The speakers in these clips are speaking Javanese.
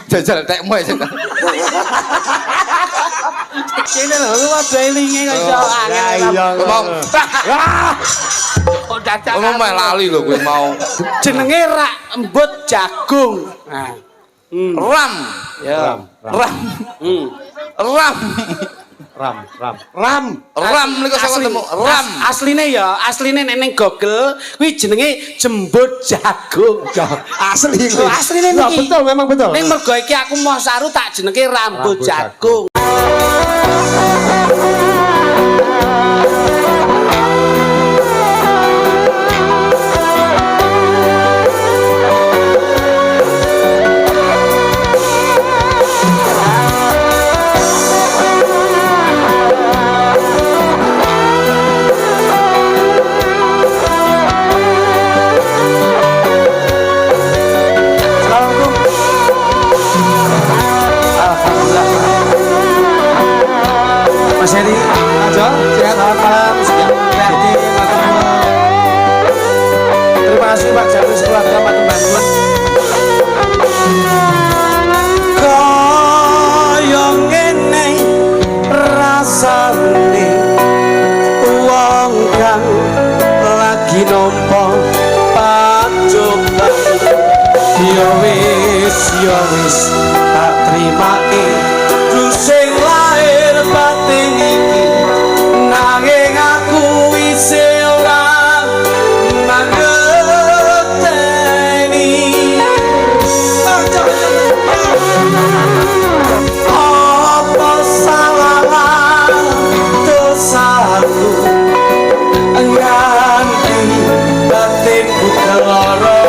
jajal tekmu aja. Kene lho lu ada elinge kok iso angel. Ngomong. Kok dadak. Ngomong meh lali lho kowe mau. Jenenge rak embut jagung. Nah. Ram. Ya. Ram. Ram niku saya ketemu. Ram. Asline ning Google kuwi jenenge jembut jagung. Asli. Asline Nah, niki. betul, memang betul. Ning mergo iki aku mau saru tak jenenge rambut jagung. Mas Heri, sehat, selamat malam, sekian berarti terima kasih Pak Jamis keluarga Pak Tembangun. Kaya ngene rasane wong kang lagi nampa pacoban. Ya wis tak trimake sing lahir batin iki nanging aku isih ora mangerteni apa salah dosaku nganti batinku keloro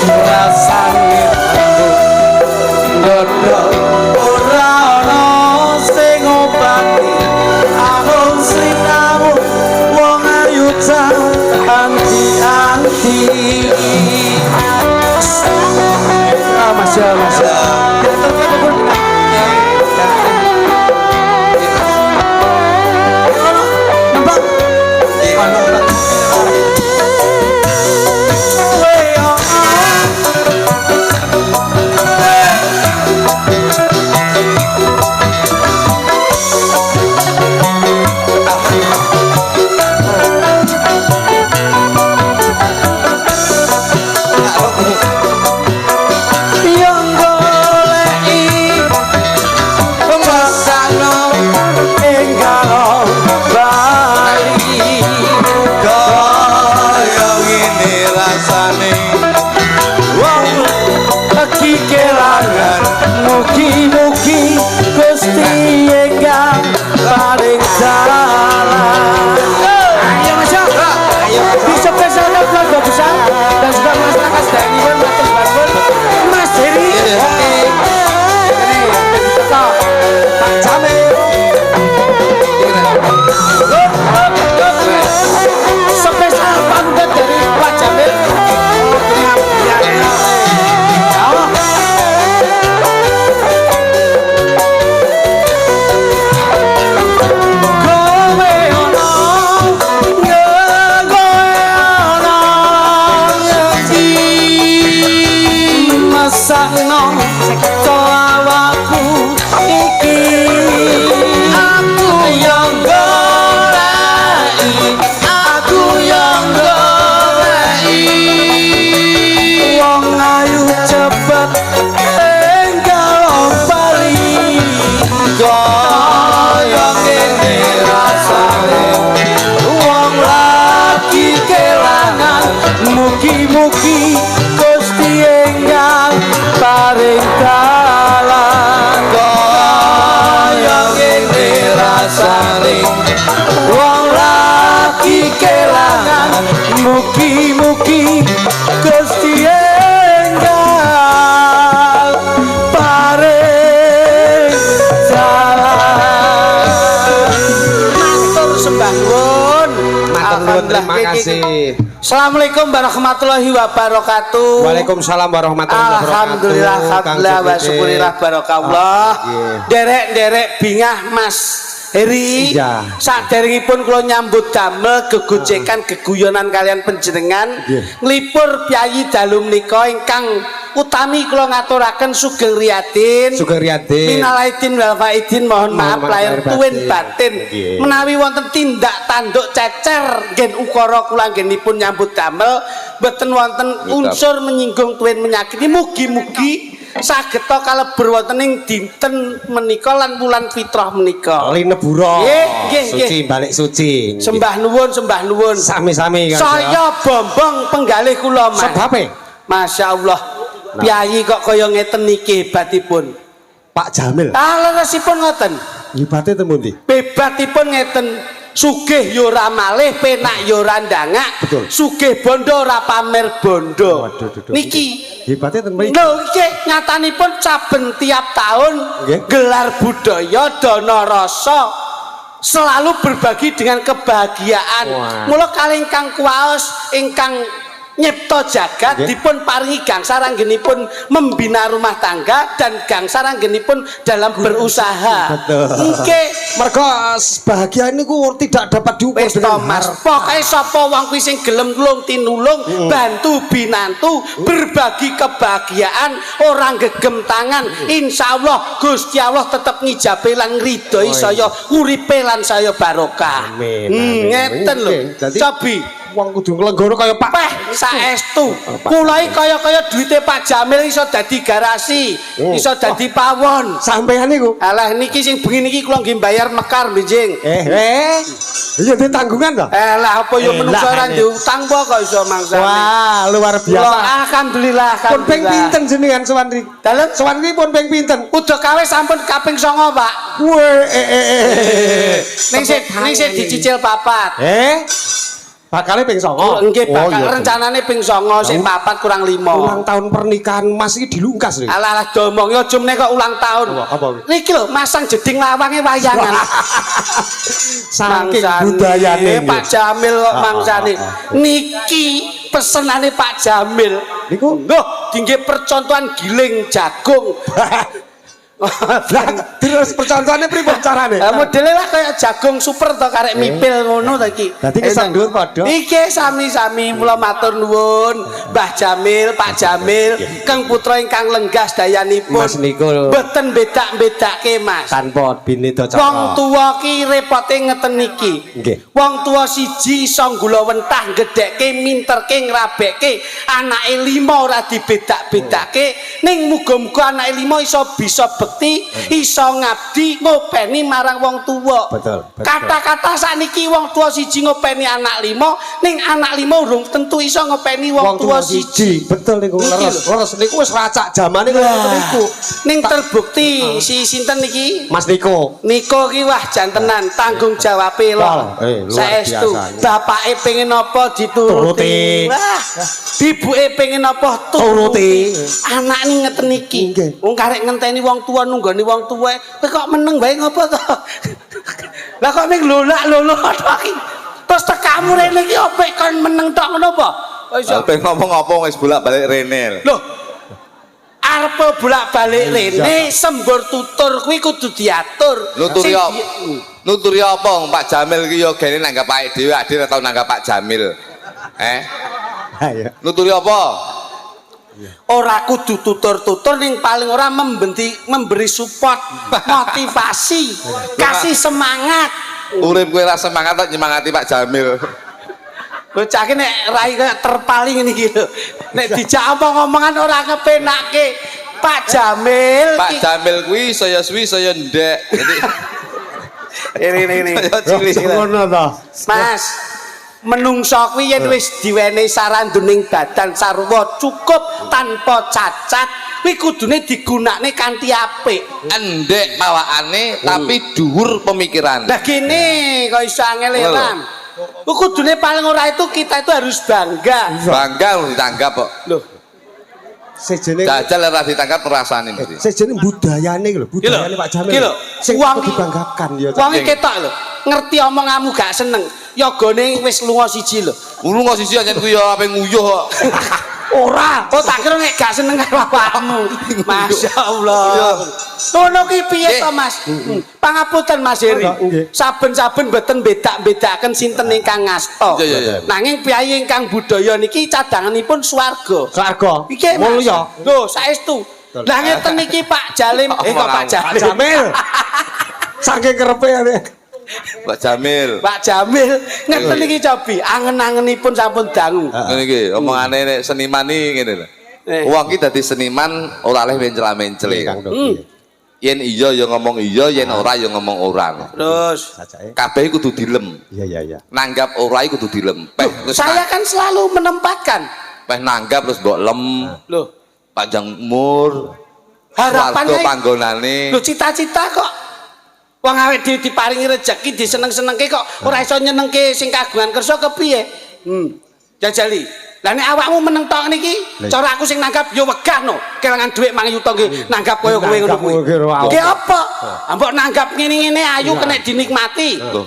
rasane ora ana sing ngobati amung sliramu wong ayu anti-anti Mas mugi-mugi Gusti enggal paring jalan. Ayo Mas, ayo bisa kesana keluarga besar dan juga masyarakat sedaya ini matur bangun Mas Heri. Ini Pak Jamil. Spesial pamit dari Pak Jamil. Sakno tawaku iki aku yang goleki wong ayu cepet enggal bali kaya ngene rasane wong lagi kelangan mugi-mugi Gusti enggal paring dalan kaya ngene rasane wong lagi kelangan mugi-mugi Gusti enggal paring dalan. Matur sembah nuwun. Terima kasih. Assalamualaikum warahmatullahi wabarakatuh. Waalaikumsalam warahmatullahi wabarakatuh. Alhamdulillah, alhamdulillah wa syukurillah barakallah. Derek-derek bingah Mas Heri, Iya. saderengipun kula nyambut damel gegojekan geguyonan kalian panjenengan nglipur Pyayi dalu menika ingkang utami kula ngaturaken Sugeng Riyadin. Sugeng Riyadin. Minal aidin wal faidin, mohon maaf lahir tuwin batin. Nggih. Menawi wonten tindak tanduk cecer ngen ukara kula anggenipun nyambut damel mboten wonten unsur menyinggung tuwin menyakiti, mugi-mugi saged kalebur wonten ing dinten menika lan wulan fitrah menika. Linebura. Nggih, nggih, Suci balik suci. Sembah nuwun, sembah nuwun. Sami-sami kan. Saya bombong penggalih kula, Mas. Sebabe Masya Allah. Pyayi kok kaya ngeten niki hebatipun. Pak Jamil. Leresipun ngoten. Hebate temu ndi? Hebatipun ngeten. Sugih yo ora malih, penak yo ora ndangak. Betul. Sugih bondo ora pamer bondo. Waduh, Niki Hebate temu mriki. lho nggih nyatanipun saben tiap tahun Nggih. gelar budaya dana rasa selalu berbagi dengan kebahagiaan. Wah. Mula kalih ingkang kuwaos ingkang nyipta jagat Nggih. dipun paringi gangsal anggenipun membina rumah tangga dan gangsal anggenipun dalam berusaha. Betul. Nggih. Mergo bahagia niku tidak dapat diukur Wis to Mas, pokoke sapa wong kuwi sing gelem nulung tinulung, bantu binantu, berbagi kebahagiaan, orang gegem tangan, insyaallah Gusti Allah tetep ngijabe lan ngridhoi saya uripe lan saya barokah. Amin, amin. Ngeten lho. Nggih, dadi- Cobi wong kudu nglenggoro kaya Pak. Peh saestu. Kula iki kaya-kaya duwite Pak Jamil iso dadi garasi, iso dadi pawon. Sampeyan niku. Alah niki sing bengi niki kula nggih bayar mekar benjing. Iya di tanggungan to? Lah apa ya menungso ora ini. diutang apa kok iso mangsane. Wah, luar Kula, biasa. alhamdulillah. Pun ping pinten jenengan sowan niki? Dalem Sowan niki pun ping pinten? udah kawe sampun kaping 9, Pak. Ning sik dicicil papat. Bakale ping 9. Nggih, bakal rencanane ping 9 sing papat kurang 5. Ulang tahun pernikahan Mas iki dilungkas lho. Alah domong ya aja meneh kok ulang tahun. Apa? Niki lho masang jeding lawange wayangan. Saking Mangsane, budayane. Pak Jamil kok mangsane. Niki pesenane Pak Jamil. Niku? Lho, dinggih percontohan giling jagung. Terus percontohannya pripun carane? Modele lah kayak jagung super to karek mipil ngono to iki. Dadi kesandhuwur padha. Iki sami-sami mula matur nuwun Mbah Jamil, Pak Jamil, Kang putra ingkang lenggas dayanipun. Mas niku Mboten bedak-bedake, Mas. tanpa bineda cakra. Wong tuwa ki repote ngeten iki. Nggih. Wong tuwa siji iso nggula wentah gedhekke minterke ngrabekke anake 5 ora dibedak-bedake ning muga-muga anake 5 iso bisa bekti, iso ngabdi ngopeni marang wong tuwa. Betul, betul. Kata-kata sakniki wong tuwa siji ngopeni anak 5 ning anak 5 urung tentu iso ngopeni wong tuwa siji. Betul niku Niki leres. Leres niku wis racak jamane niku. Ning terbukti si sinten niki? Mas Niko. Niko ki wah jantenan tanggung jawabe lho. Luar Saestu. biasa. Bapake pengen apa dituruti. Turuti. Wah. Ibuke pengen apa Turuti. Anak ni ngeten iki. Nggih. Wong karek ngenteni wong tua nunggoni wong tuwa. Kowe kok meneng bae ngopo to? Lah kok ning lolak-lolok tok iki. Terus tekamu rene iki opek kon meneng tok ngono apa? Kok iso? Sampai ngomong-ngomong wis bolak-balik rene. Loh. Arep bolak-balik rene sembur tutur kuwi kudu diatur. Nuturi Sing apa? Nuturi apa Pak Jamil ki yo gene nanggap awake dhewe, ade ora tau nanggap Pak Jamil. Ayo. Nuturi apa? Ora kudu tutur-tutur ning paling ora memberi support, motivasi, kasih semangat. Urip kowe ra semangat tok nyemangati Pak Jamil. Bocah ki nek rai kaya terpaling ngene iki lho. Nek dijak omong-omongan ora kepenake. Pak Jamil Pak Jamil kuwi saya suwi saya ndek. Jadi ini. saya cilik. Ngono to. Mas, menungso kuwi yen wis diwenehi saranduning badan sarwa cukup tanpa cacat, kuwi kudune digunakne kanthi apik. Endek pawakane tapi dhuwur pemikiran. Lah gini kok iso angel Ram. Kudune paling ora itu kita itu harus bangga. Bangga lu ditanggap kok. Loh, Sejene Jajal ora ditangkap perasaan ini. sejene budayane lho, budayane Pak Jamil. Iki lho, Sing wong kudu dibanggakan ya. Wong iki ketok lho, ngerti omonganmu gak seneng. Yogane wis lunga siji lho. Ulu kok sisi ajen ku yo ape nguyuh kok. Ora. Oh tak kira nek gak seneng karo awakmu. Masyaallah. Ngono ki piye to Mas? Pangapunten Mas Heri. Saben-saben mboten bedak-bedaken sinten ingkang ngasta. Iya. Nanging piyai ingkang budaya niki cadanganipun swarga. Swarga. Iki mulya. Lho, saestu. Lah ngeten iki Pak Jalim, kok Pak Jalim. Jamil. Saking kerepe ya. Pak Jamil. Pak Jamil, ngeten iki cobi, angen-angenipun sampun dangu. Ngene iki, omongane nek seniman iki ngene lho. Eh. Wong iki dadi seniman ora oleh mencela-mencel. Yen iya ya ngomong iya, yen ora ya ngomong ora. Terus Kabeh kudu dilem. Iya. Nanggap ora iku kudu dilem. Peh wis saya kan selalu menempatkan. peh nanggap terus mbok lem. Loh, Panjang umur. harapannya Swarga panggonane. lho cita-cita kok wong awake dhewe diparingi rejeki diseneng-senengke kok ora iso nyenengke sing kagungan kersa kepiye? Jajali. Lah nek awakmu meneng tok niki, cara aku sing nanggap ya wegah no. Kelangan dhuwit mang yuta nggih nanggap koyo kowe ngono kuwi. Ki apa? Mbok nanggap ngene-ngene ayu kena dinikmati. Loh.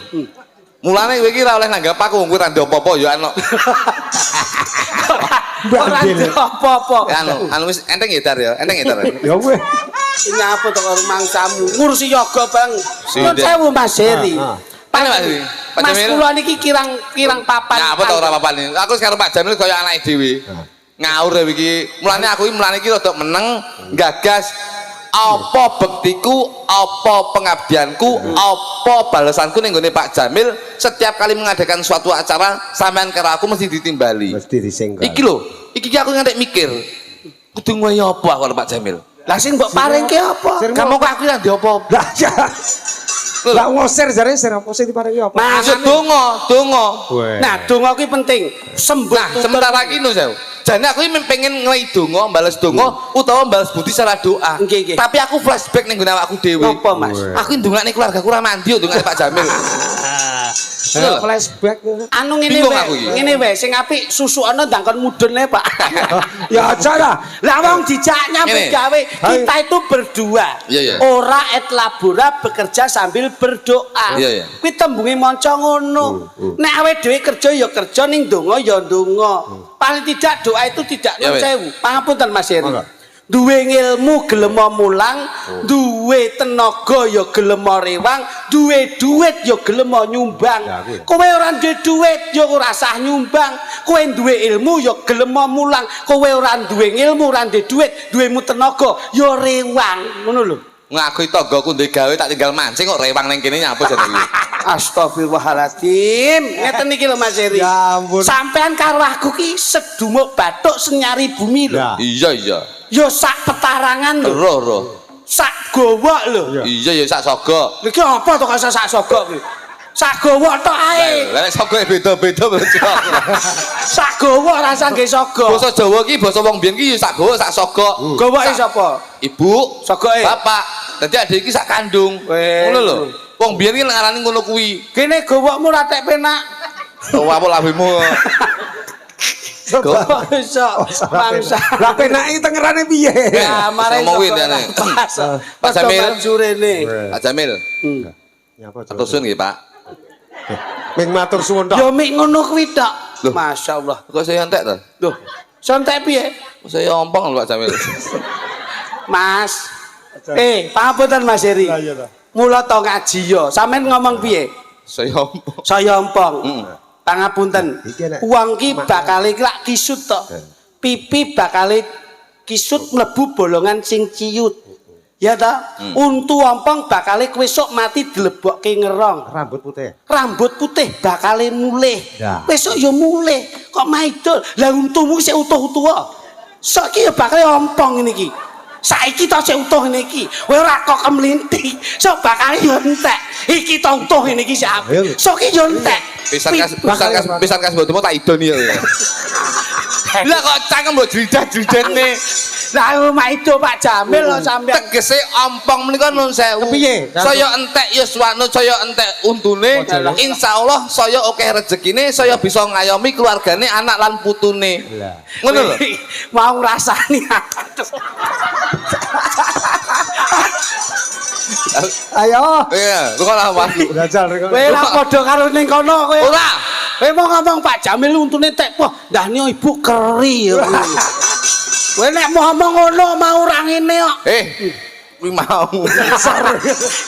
Mulane kowe iki ora oleh nanggap aku wong kowe ra ndek apa-apa ya ana. Ora ada apa-apa. Anu wis enteng ya Dar ya, enteng ya Dar. Ya kowe. Ini apa to karo mangsamu? Ngurusi yoga Bang. Nuwun Sindek. sewu Mas Heri. Pane Mas Heri? Pak Mas Jamil. kula niki kirang papan. Ya apa to ora apa-apa nih. Aku sekarang Pak Jamil kaya anake dhewe. Ngaur ya iki. Mulane aku iki mulane iki rada meneng gagas apa bektiku, apa pengabdianku, apa balasanku ning gone Pak Jamil setiap kali mengadakan suatu acara sampean karo aku mesti ditimbali. Mesti disinggal. Iki lho, iki aku ngantek mikir. Kudu ngoyo apa aku karo Pak Jamil? Lah sing mbok paringke apa? Kamu kok aku ora ndek apa? Lah ya. Lah ngosir jare sir apa sing diparingi apa? Maksud donga. Nah, donga kuwi penting. Sembah Nah, sementara iki lho, Sew. Jane aku iki pengen ngewi donga, bales donga utawa bales budi secara doa. Nggih. Tapi aku flashback ning gone awakku dhewe. Napa, Mas? Aku ndongakne keluargaku ora mandi yo ndongakne Pak Jamil. Flashback. Anu ngene Bingung aku iki. wae. Ngene wae sing apik susukane ndang kon mudhune, Pak. Ya aja lah. Lah wong dijak nyambut Ngene. gawe, kita itu berdua. Iya. Ora et labora bekerja sambil berdoa. Iya. Kuwi tembunge manca ngono. Nek awake dhewe kerja ya kerja ning donga ya donga. Paling tidak doa itu tidak Ya, nun wes. sewu. Pangapunten Mas Heri. Duwe ngilmu gelem mulang, duwe tenaga ya gelem rewang, duwe duit ya gelem nyumbang. Kowe ora duwe duit ya ora sah nyumbang. Kowe duwe ilmu ya gelem mulang, kowe ora duwe ilmu, ora duwe duit, duwemu tenaga ya rewang. Ngono lho. Ngakui tanggaku ndek gawe tak tinggal mancing kok rewang ning kene nyapa jane iki. Astagfirullahaladzim. Ngeten iki lho Mas Heri. Ya ampun. Sampean karo aku ki sedumuk bathuk senyari bumi lho. Iya. Ya sak petarangan lho. Roh. Sak gowok lho. Iya ya sak sogok. Iki apa to kok sak sogok kuwi? Sak gowok tok ae. Lah nek sogok beda-beda bocah. Sak gowok rasa nggih sogok. Basa Jawa ki basa wong biyen ki ya sak gowok sak sogok. Gowoke sapa? Ibu, Sogoke. bapak. Dadi adik iki sak kandung. Weh. Ngono lho. Wong biyen ki ngarani ngono kuwi. Kene gowokmu ra tek penak. Oh, apa labimu? Kok iso bangsa. Lah penake tengerane piye? Ya, mare ngomong kuwi ndene. Pak Jamil. Surene. Pak Jamil. Nyapa Atur suwun nggih, Pak. Ming matur suwun tok. Ya mik ngono kuwi tok. Loh. Masyaallah. Kok saya entek to? Loh, sontek piye? Saya ompong lho Pak Jamil. Mas. Pangapunten Mas Heri. Mula to ngaji yo. Sampeyan ngomong piye? Saya ompong. Saya ompong. Pangapunten. Iki nek- Wong ki bakale lak kisut to. Pipi bakale kisut mlebu bolongan sing ciyut. Ya ta? Untu ompong bakale kowe sok mati dilebokke ngerong. Rambut putih. Rambut putih bakale mulih. Ya. Besok ya mulih. Kok maidul? Lah untumu sik utuh-utuh. Sok ki ya bakale ompong ngene iki. Saiki to sik utuh ngene iki. Kowe ora kok kemlinti. Sok bakale ya entek. Iki to utuh ngene iki sak. Sok ki ya entek. Pisan kas mbok tak idoni ya. Lah kok cangkem mbok jridah-jridane. Lah maido Pak Jamil lho sampean. Tegese ompong menika nun sewu. Kepiye? Saya entek ya suwano, saya entek untune. Insyaallah saya akeh rezekine, saya bisa ngayomi keluargane, anak lan putune. Ngono lho. Mau rasani. Ayo. Iya, kok ora aku. Dajal rek. Kowe ora padha karo ning kono kowe. Ora. Mau ngomong Pak Jamil untune tek wah ndahne ibu keri ya. Kowe nek mau ngomong ngono mau ora ngene kok. Kuwi mau.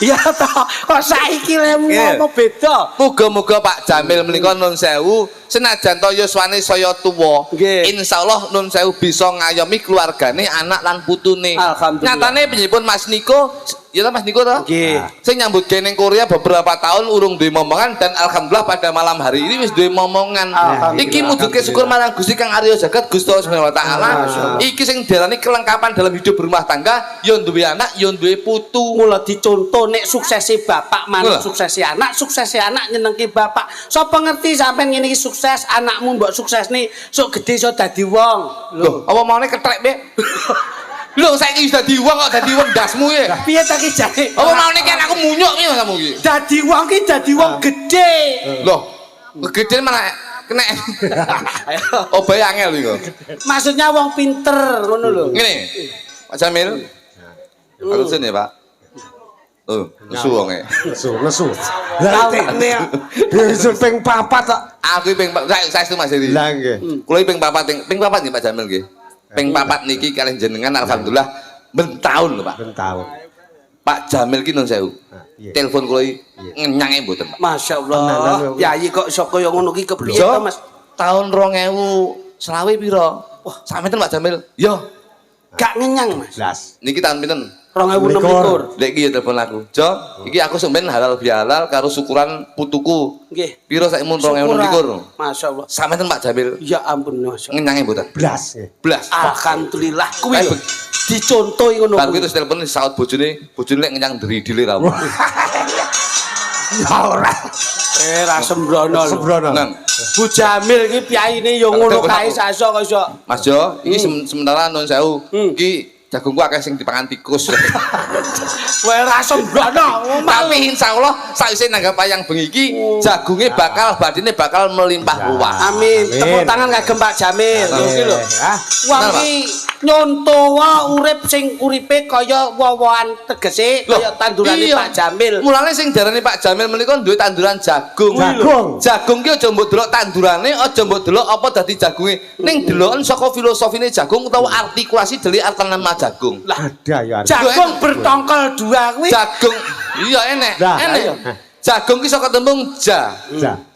Ya toh, kok saiki lemu ngomong beda. Muga-muga Pak Jamil menika nun sewu senajan to yuswane saya tuwa. Nggih. Insyaallah nun sewu bisa ngayomi keluargane anak lan putune. Alhamdulillah. Nyatane penjipun Mas Niko, ya Mas Niko to? Nggih. Sing nyambut gawe ning Korea beberapa tahun urung duwe momongan dan alhamdulillah pada malam hari ini wis duwe momongan. Iki mujudke syukur marang Gusti Kang Arya Jagat Gusti Allah Subhanahu wa taala. Iki sing diarani kelengkapan dalam hidup berumah tangga, ya duwe anak, ya duwe putu. Mula dicontoh nek suksesi bapak manut suksesi anak nyenengke bapak. Sapa ngerti sampean ngene iki sukses, anakmu mbok suksesne sok gede iso dadi wong. Loh, apa maune ketrek, Mbak? Lho, saiki wis dadi wong kok dadi wong dasmu ya. Piye ta ki jane? Apa maune kan aku munyuk iki kamu iki. Dadi wong ki dadi wong gede. Loh, gede malah kena. Obahe angel iku. Maksudnya wong pinter ngono lho. Ngene. Pak Jamil. Halusin ya, Pak. Oh, nesu wonge. Nesu. Lah tekne bisa ping 4 kok. Aku ping saya itu Mas Heri. Lah nggih. Kula ping 4 nggih Pak Jamil nggih. Ping 4 niki kalih jenengan alhamdulillah ben taun lho, Pak. Ben taun. Pak Jamil ki nun sewu. Iya. Telepon kula ngenyange mboten, Pak. Masyaallah. Yayi kok iso kaya ngono ki kepriye Jo, to, Mas? Tahun 2020 piro? Wah, sampeyan Pak Jamil. Yo, Gak ngenyang, Mas. Blas. niki tahun pinten? 2026. Lek iki ya telepon aku. Jo, iki aku sampeyan halal bihalal karo syukuran putuku. Nggih. Piro sak mun 2026? Masyaallah. Sampeyan Pak Jamil Ya ampun, masyaallah. ngenyange mboten? Blas. Blas. Alhamdulillah kuwi lho. Dicontohi ngono. Bar kuwi terus telepon saut bojone lek ngenyang dridile ra. Ya ora. Ra sembrono lho. Sembrono. Nang, Bu Jamil iki piyaine ya ngono kae saso kok iso. Mas Jo, iki sementara nun sewu. Iki jagungku akeh sing dipangan tikus. Kowe ra sembrono. Tapi insyaallah sakwise nanggap wayang bengi iki jagunge badine bakal melimpah ruah. Amin. Tepuk tangan kagem Pak Jamil. Iki lho. Wong iki nyonto urip sing uripe kaya wowoan tegese kaya tandurane Pak Jamil. Mulane sing diarani Pak Jamil menika duwe tanduran jagung. Jagung ki aja mbok delok tandurane, aja mbok delok apa dadi jagunge. Ning deloken saka filosofine jagung utawa artikulasi delik artanama jagung. Lah, Ada ya. jagung bertongkol dua kuwi. Jagung iya enek. Jagung ki saka tembung ja.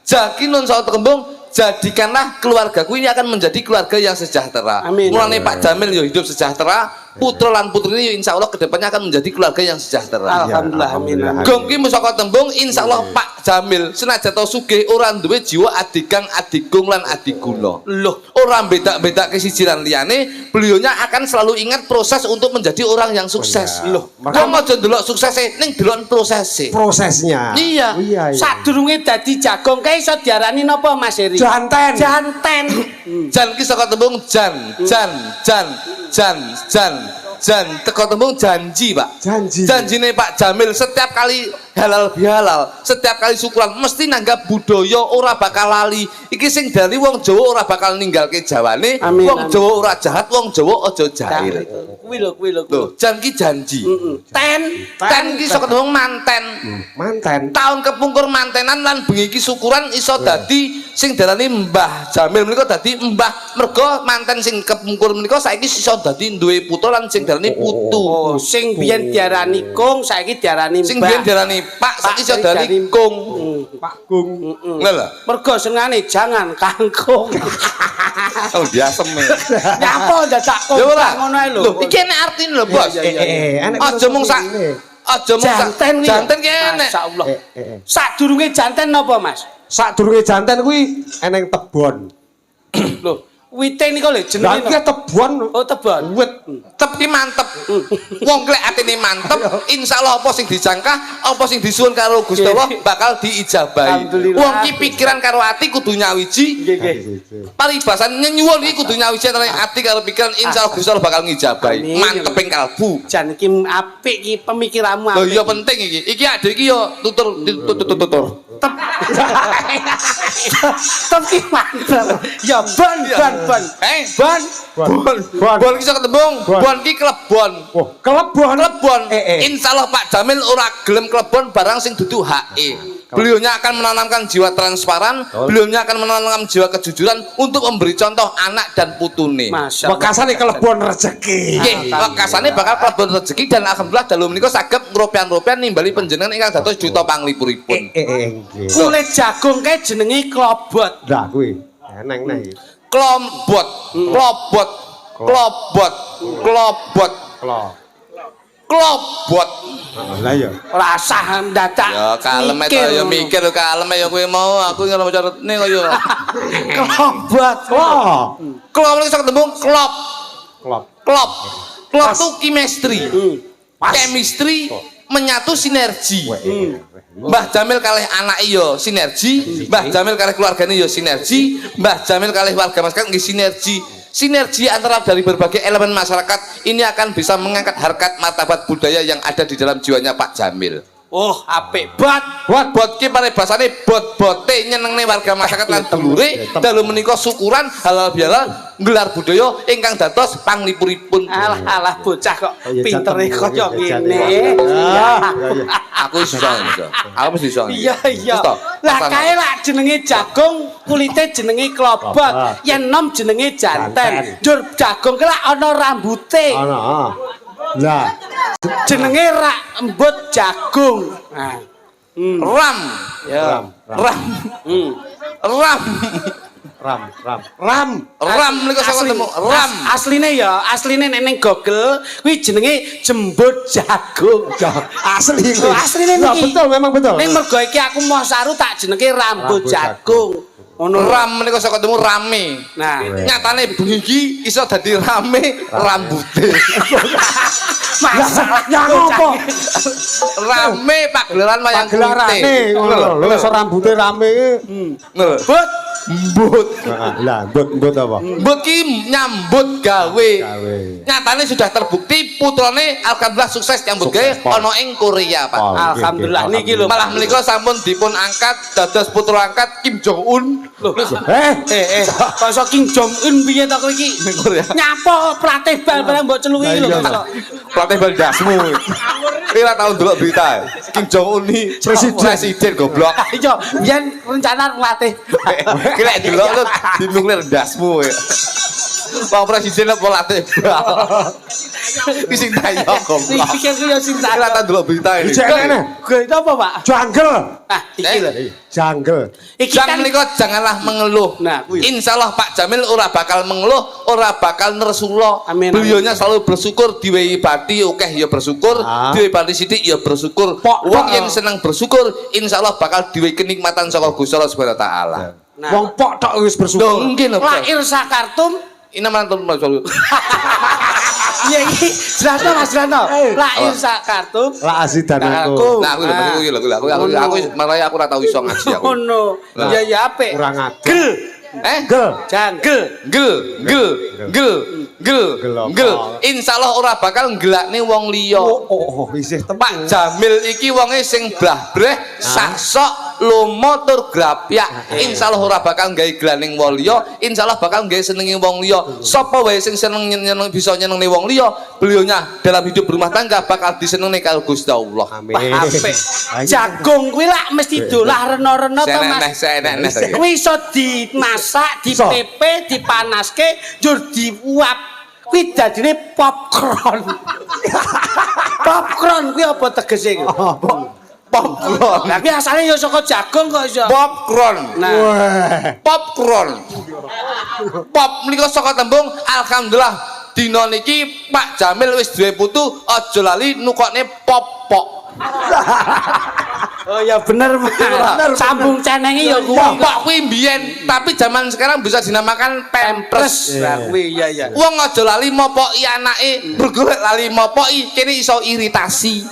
Ja ki nun saka tembung jadikanlah keluargaku ini akan menjadi keluarga yang sejahtera. Amin. Mulane Pak Jamil yo hidup sejahtera, putra lan putrine yo insyaallah kedepannya akan menjadi keluarga yang sejahtera. Alhamdulillah amin. Gong ki saka tembung insyaallah Pak Jamil senajan to sugih ora duwe jiwa adigang adigung lan adiguna. Loh, Ora beda-bedake siji lan liyane, beliaunya akan selalu ingat proses untuk menjadi orang yang sukses. Loh, Wong aja ndelok suksese ning delok prosese. Prosesnya. Iya. Iya. sadurunge dadi jagung kae iso diarani napa Mas Heri? Janten. Janten. Jan ki saka tembung jan teko tembung janji, Pak. Janji. Janjine Pak Jamil setiap kali halal bihalal, setiap kali syukuran mesti nanggap budaya ora bakal lali. Iki sing dari wong Jawa ora bakal ninggalke Jawane, Amin, wong amin. Jawa ora jahat, wong Jawa aja jahil. Kuwi lho. Loh, jan ki janji. Ten ki saka tembung manten. Manten. Tahun kepungkur mantenan lan bengi iki syukuran iso dadi sing diarani Mbah Jamil menika dadi mbah mergo manten sing kepungkur menika saiki iso dadi duwe putra lan sing diarani putu. Oh, sing biyen diarani kung saiki diarani Sing mbah. biyen diarani Pak saiki iso diarani Kung. Pak Gung. Lha. Mergo senengane jangan kangkung. Oh diasem. Nyapa dadak Ya ora. ngono ae lho. Lho, iki enek artine lho, Bos. Enak Aja mung sak aja mung sak Janten kuwi. janten ki enek. Masyaallah. Sadurunge janten napa, Mas? Sadurunge janten kuwi eneng tebon. Lho, wite niku lho Lah jenenge. iki tebon. Oh, tebon. Wit. Tep ki mantep. Wong klek atine mantep, insyaallah apa sing dijangka, apa sing disuwun karo Gusti Allah bakal diijabahi. Alhamdulillah. Wong ki pikiran karo ati kudu nyawiji. Nggih, nggih. Paribasan nyuwun iki kudu nyawiji antara ati karo pikiran insyaallah Gusti Allah bakal ngijabahi. Amin. Mantep ing kalbu. Jan iki apik iki pemikiranmu Lho apik. iya penting iki. Iki adek iki yo tutur. Tep ki mantep. Ya ban. Bon. Bon ki saka tembung, bon ki klebon. Oh, kelebon. Klebon. Eh. Insyaallah Pak Jamil ora gelem klebon barang sing dudu hake. Beliaunya akan menanamkan jiwa transparan, beliaunya akan menanamkan jiwa kejujuran untuk memberi contoh anak dan putune. Masya Allah. Bekasane kelebon rezeki. Nggih, wekasane bakal kelebon rezeki dan alhamdulillah dalu menika saged ngrupian-rupian nimbali panjenengan ingkang dados juta panglipuripun. Nggih. Kulit jagung kae jenenge klobot. Lah kuwi. Eneng nek. Klombot, klobot, klobot, klobot, klobot. Lah ya. Rasah dadak. Ya kalem to ya mikir kalem ya kowe mau aku ngono carane kaya. Klobot. Oh. Klop iki sak tembung klop. Klop. Klop. Klop itu chemistry. Chemistry menyatu sinergi. Mbah Jamil kalih anak iya sinergi, Mbah Jamil kalih keluargane ya sinergi, Mbah Jamil kalih warga masyarakat nggih sinergi. Sinergi antara dari berbagai elemen masyarakat ini akan bisa mengangkat harkat martabat budaya yang ada di dalam jiwanya Pak Jamil. Oh, apik bot. Bot ki paribasane bot-bote nyenengne warga masyarakat lan dulure dalu menika syukuran halal bihalal nggelar budaya ingkang dados panglipuripun. Alah bocah kok pintere kaya ngene. Aku iso. Aku mesti iso. Iya. Lah kae lak jenenge jagung, kulite jenenge klobot, yen nom jenenge janten. Njur jagung ki lak ana rambute. Ana. Lah, Jenenge rak embut jagung. Nah. Ram. Ya. Ram. Ram niku saka temu ram. Asline nek ning Google kuwi jenenge jembut jagung. asli. Asline Lah, niki. betul, memang betul. Ning mergo iki aku mau saru tak jenenge rambut jagung. Ngono. Ram niku saka temu rame. Nah, Nyatane bengi iki iso dadi rame rambute. masalah ngopo? Rame pagelaran wayang Gelarane ngono lho, iso rambute rame iki. But mbut. Lah, mbut apa? Mbut ki nyambut gawe. Gawe. Nyatane sudah terbukti putrane alhamdulillah sukses nyambut gawe ana ing Korea, Pak. alhamdulillah niki lho. Malah menika sampun dipun angkat dados putra angkat Kim Jong Un. Lho, Kok Kim Jong Un piye to kowe iki? Nyapa pelatih bal-balan mbok celuki lho kok. Pelatih bal dasmu. Kowe ora tau ndelok berita. Kim Jong Un iki presiden goblok. Iya, yen rencana pelatih. Kowe lek delok lu dimungne rendasmu. Pak presiden apa pelatih bal. Iki sing tayo goblok. Pikir ku yo sing Kowe ora tau ndelok berita ini. Gue itu apa, Pak? Jungle. Ah, iki lho. Jungle. Iki Jangan kan menika janganlah mengeluh. Nah, kuwi. Insyaallah Pak Jamil ora bakal mengeluh, ora bakal nersula. Amin, Beliaunya selalu bersyukur, diwehi pati akeh ya bersyukur, diwehi pati sithik ya bersyukur. Wong yang senang bersyukur, insyaallah bakal diwehi kenikmatan saka Gusti Allah Subhanahu wa taala. Nah. Wong pok tok wis bersyukur. Loh, mungkin lho. lahir sakartum. Ini mantul maksud. Iya iki jelasno Mas Rano. Lahir sakartum. Lah asidan aku. Nah, aku lho, aku malah aku ora tau iso ngaji aku. Ngono. Ya ya apik. Kurang ajar. Gel. Gel. Janggel. Gel. Insyaallah ora bakal nggelakne wong liya. Oh, isih Pak Jamil iki wonge sing blahbreh, saksok, lomo tur grapyak. Insyaallah ora bakal gawe glaning wong liya, insyaallah bakal gawe senengi wong liya. Sapa wae sing seneng nyeneng bisa nyenengne wong liya, beliaunya dalam hidup berumah tangga bakal disenengne karo Gusti Allah. Amin. Apik. Jagung kuwi lak mesti dolah rena-rena to Mas. Senek. Kuwi iso dimasak, dipepe, dipanaske, njur diuap. Kuwi dadine popcorn. Popcorn kuwi apa tegese kuwi? Popcorn. Lah kuwi asale ya saka jagung kok iso. Popcorn. Nah, Popcorn. Pop menika saka tembung alhamdulillah dina niki Pak Jamil wis duwe putu aja lali nukokne popok. oh ya bener Mas. Sambung cenengi ya kuwi. Popok kuwi mbiyen, tapi zaman sekarang bisa dinamakan pampers. Lah kuwi iya. Wong aja lali mopoki anake, bergolek lali mopoki kene iso iritasi.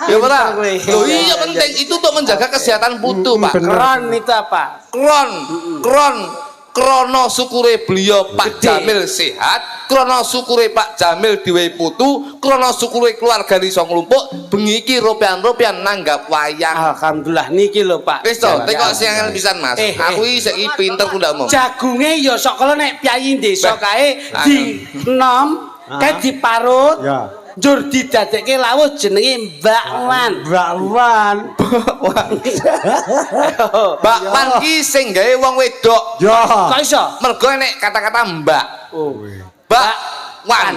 Ya ora? Lho iya penting itu untuk menjaga kesehatan putu, Pak. Kron itu apa? Krono syukure beliau Pak Jamil sehat, krono syukure Pak Jamil diwehi putu, krono syukure keluargane iso nglumpuk, bengi iki ropian-ropian nanggap wayang. Alhamdulillah niki lho Pak. Wis to, tekok siangan pisan Mas. Aku iki saiki pinter ku ndak omong. Jagunge ya sok kala nek pyayi desa kae di nom, kae diparut. Ya. njur didadekke lawuh jenenge Mbak Wan. Mbak Wan. Mbak Wan ki sing gawe wong wedok. Yo. Kok iso? Mergo nek kata-kata Mbak. Oh. Mbak Wan.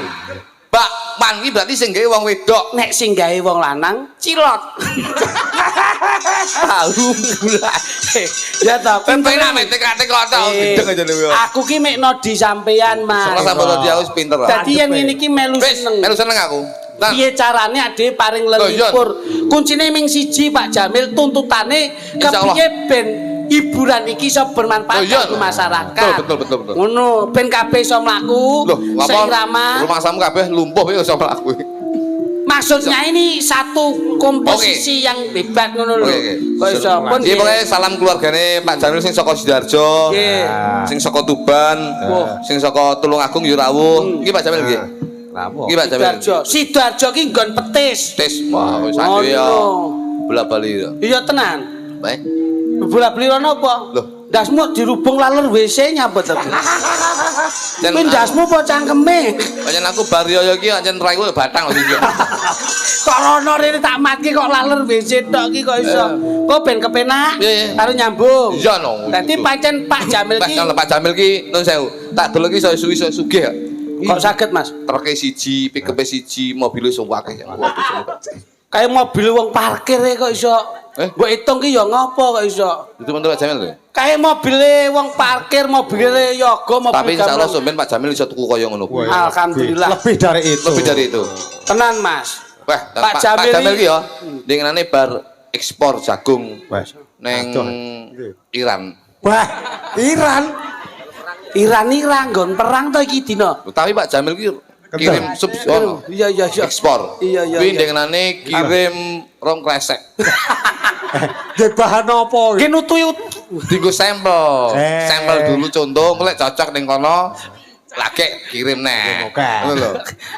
Mbak Wan ki berarti sing gawe wong wedok. Nek sing gawe wong lanang cilot. Tahu gula. Ya ta, Penak metek-metek kok tau gendeng aja lho. Aku ki mekno di sampean, Mas. Salah sampe tadi aku pinter lah. Dadi yen ngene iki melu Wis, seneng. melu seneng aku. Nah, Piye carane ade paring lelipur? Kuncine ming siji Pak Jamil, tuntutane Insyaallah. kepiye ben hiburan iki iso bermanfaat Oh, iya. kanggo masyarakat. Betul. Ngono, ben kabeh iso mlaku Loh, seirama. rumah samu kabeh lumpuh ya iso mlaku. Maksudnya ini satu komposisi yang hebat ngono lho. Oke. Kok iso pun Iki pokoke salam keluargane Pak Jamil sing saka Sidoarjo, Nggih. sing saka Tuban, sing saka Tulungagung yo rawuh. Iki Pak Jamil nggih. Lapo? Iki Pak Jamil. Sidoarjo ki nggon petis. Tes, wah wis ade ya. Bola-bali ya. Iya tenan. Baik. Bola-bali rono apa? Loh. Dasmu dirubung laler WC nyapa to? Jan Kuwi dasmu apa cangkeme? pancen aku Barioyo iki pancen raiku batang lho iki. Kok rono rene tak matke kok laler WC tok iki kok iso. Kok ben kepenak Iya, iya. karo nyambung. Iya no. Dadi pancen Pak Jamil Mas ki kalau Pak Jamil ki nun sewu. Tak delok ki iso sugih ya. kok saged Mas? Truk siji, pick-up siji, mobil iso akeh. Kayak mobil wong parkir kok iso. Mbok hitung ki ya ngopo kok iso. Itu menurut Pak Jamil lho. Kayak mobile wong parkir, mobile yoga, mobil Tapi insyaallah gamelan. sampean Pak Jamil iso tuku kaya ngono kuwi. Alhamdulillah. Lebih dari itu. Lebih dari itu. Tenan Mas. Wah, Pak Pak Jamil Jamil iki- ki ya dengenane bar ekspor jagung Wes. neng Iran. Wah, Iran. Iran nggon perang to iki dina. Tapi Pak Jamil ki kirim sub Iya. ekspor. Iya. Kuwi dengenane kirim rong kresek. Nggih bahan apa? Ki nutu Dienggo sampel. Eh. Sampel dulu contoh, mulai cocok ning kono lagi kirim neh. Oke. Ngono lho.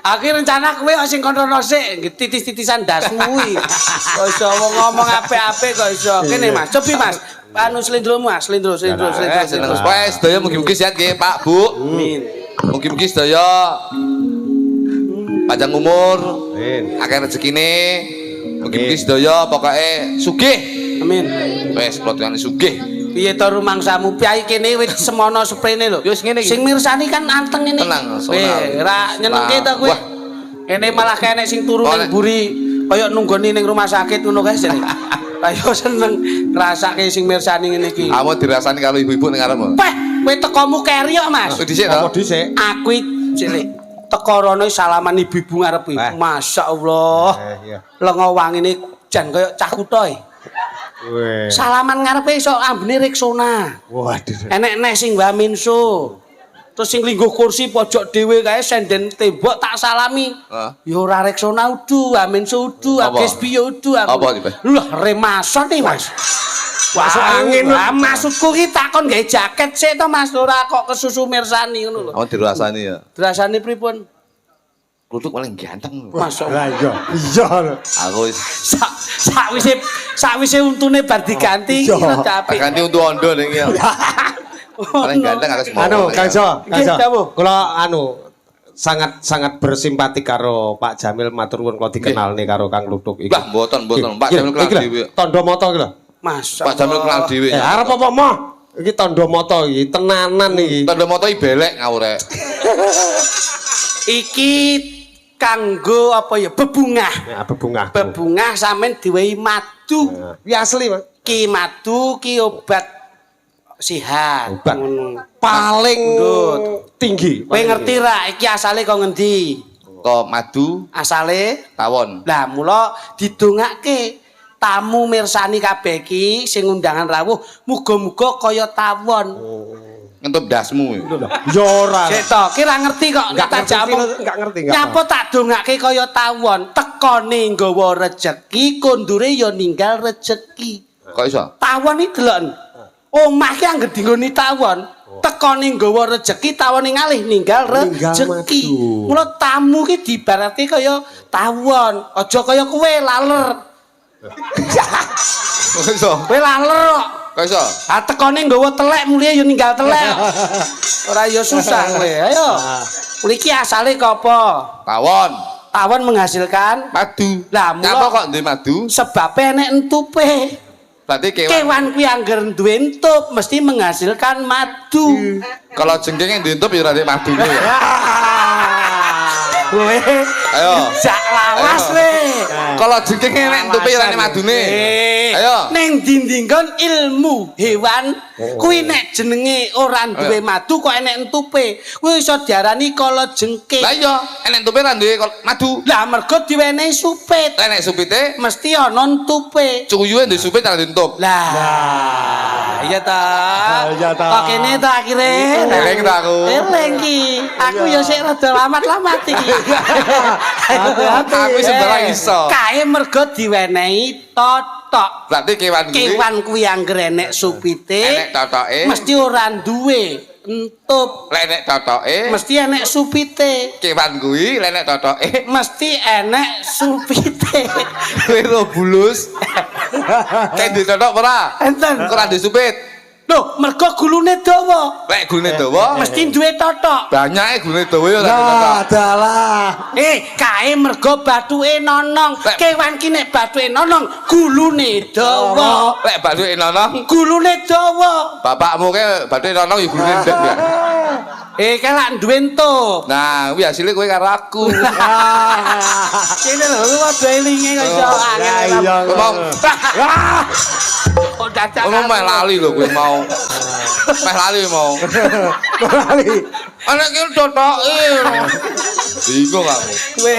Aku rencana kowe sing kono sik titis-titisan dasmu kuwi. Kok iso wong ngomong apik-apik kok iso. Kene Mas, cobi Mas. Anu slendro Mas, slendro. Seneng supaya sedaya mugi-mugi sehat nggih Pak Bu. Amin. Mugi-mugi sedaya panjang umur, Amin. akeh rezekine. Mugi-mugi sedaya pokoke sugih. Amin. Wes klotane sugih. Piye to rumangsamu? Piye kene wis semono sprene lho. Ya wis ngene iki. Sing mirsani kan anteng ngene. Tenang, sonal. Ra nyenengke to kowe. Wah. Kene malah kene sing turu Oleh. ning buri kaya nunggoni ning rumah sakit ngono kae jane. Ayo seneng ngrasake sing mirsani ngene iki. Kamu dirasani karo ibu-ibu ning arep. Peh, kowe tekomu keriok, Mas. Wis dhisik Apa to. dhisik? Aku cilik teko rono salaman ibu-ibu ngarepe. Masyaallah. Iya. Lengo wangine jan kaya cah kutha. Weh. Salaman ngarepe iso ambene Rexona. Waduh. Enek neh sing Waminso. Terus sing lingguh kursi pojok dhewe kae senden tembok tak salami. Heeh. Ya ora Rexona udu, Waminso udu, Apa? Agespi udu aku. Apa iki, Pak? Lah remason nih, Mas. Masuk angin. Lah maksudku ki takon gawe jaket sik to Mas, ora kok kesusu mirsani ngono lho. Kamu dirasani ya. Dirasani pripun? Kluthuk paling ganteng. Masuk. Lah iya. Iya. Aku wis Sakwise untune bar diganti Iya. kira tak apik. ganti untuk ondo ning ya. Paling ganteng aku semua. Anu, Kang Jo, Kang Jo. Nggih, dawuh. Kula sangat bersimpati karo Pak Jamil matur nuwun kula dikenalne karo Kang Lutuk iki. Lah mboten Pak Jamil kenal dhewe. Tondo moto iki lho. Mas. Pak Jamil kenal dhewe. Arep apa moh? Iki tondo moto iki tenanan iki. Tanda moto belek ngawurek. Iki kanggo apa ya bebungah. Ya bebungah. Bebungah sampean diwehi madu. Ya asli, Mas. Ki madu ki obat sehat. Obat. Ngono. Paling Ndut. tinggi. Kowe ngerti ra iki asale kok ngendi? Kok madu Asale tawon. lah mula didongake tamu mirsani kabeh iki sing undangan rawuh muga-muga kaya tawon. Ngentup dasmu. Ya ora. Sik to, ki ra ngerti kok Nggak tak ngerti, jamong. nggak ngerti, nggak Nyapa tak dongake kaya tawon, tekone nggawa rejeki, kondure ya ninggal rejeki. Kok iso? Tawon iki delok. Omah ki anggere dinggoni tawon, tekone nggawa rejeki, tawone ngalih ninggal Ninggal rejeki. madu. Mula tamu ki diibaratke kaya tawon, aja kaya kowe laler. Kok iso? Kowe laler kok. Kok iso? Ah tekone nggawa telek mulia ya ninggal telek. Ora ya susah kowe. Ayo. Mriki asale kok apa? Tawon. tawon menghasilkan Madu. Lah, mula- Kenapa kok duwe madu? sebabnya enek entupe. Berarti kewan. Kewan kuwi angger duwe entup mesti menghasilkan madu. Kalau jengking yang dientup ya rada madune ya. Kowe Ayo. jak lawas Ayo. we. Kalau jengking nek entupe ya rada madune. Ayo. Ning dindingkon ilmu hewan kuwi nek jenenge ora duwe madu kok enek entupe. Kuwi iso diarani kala jengking. Lah iya, enek entupe ra duwe madu. Lah mergo diwenehi supit. Lah nek supite Mesti ana entupe. cuyuhe duwe supit ra dientup. Lah, iya ta. Iya ta. Kok kene ta akhire. Eling ta aku. Eling ki. Aku ya sik rada lamat-lamat iki. Aku sembarang iso. Kae mergo diwenehi totok. Berarti kewan kuwi Kewan kuwi angger enek supite. enek totoke. Mesti ora duwe entup. Lek enek totoke, Mesti enek supite. kewan kuwi lek enek totoke Mesti enek supite. kowe ro bulus. Kayak duwe totok ora? Enten. Kok ora duwe supit? Loh, mergo gulune dawa. Lek gulune dawa, Mesti duwe totok. banyake gulune dawa ya ora duwe totok. adalah Kae mergo bathuke nonong. Lek- Kewan ki nek bathuke nonong, gulune dawa. Lek bathuke nonong, Gulune dawa. bapakmu ke bathuke nonong ya gulune ndek ya. Kae lak duwe entup. Nah, kuwi hasilnya kowe karo aku. Kene lho, lu padha elinge kok iso angel. iya. Ngomong, Kok dadak. ngomong meh lali lho kowe mau. Meh lali mau. Anak ki totoke. Bingung aku. Kowe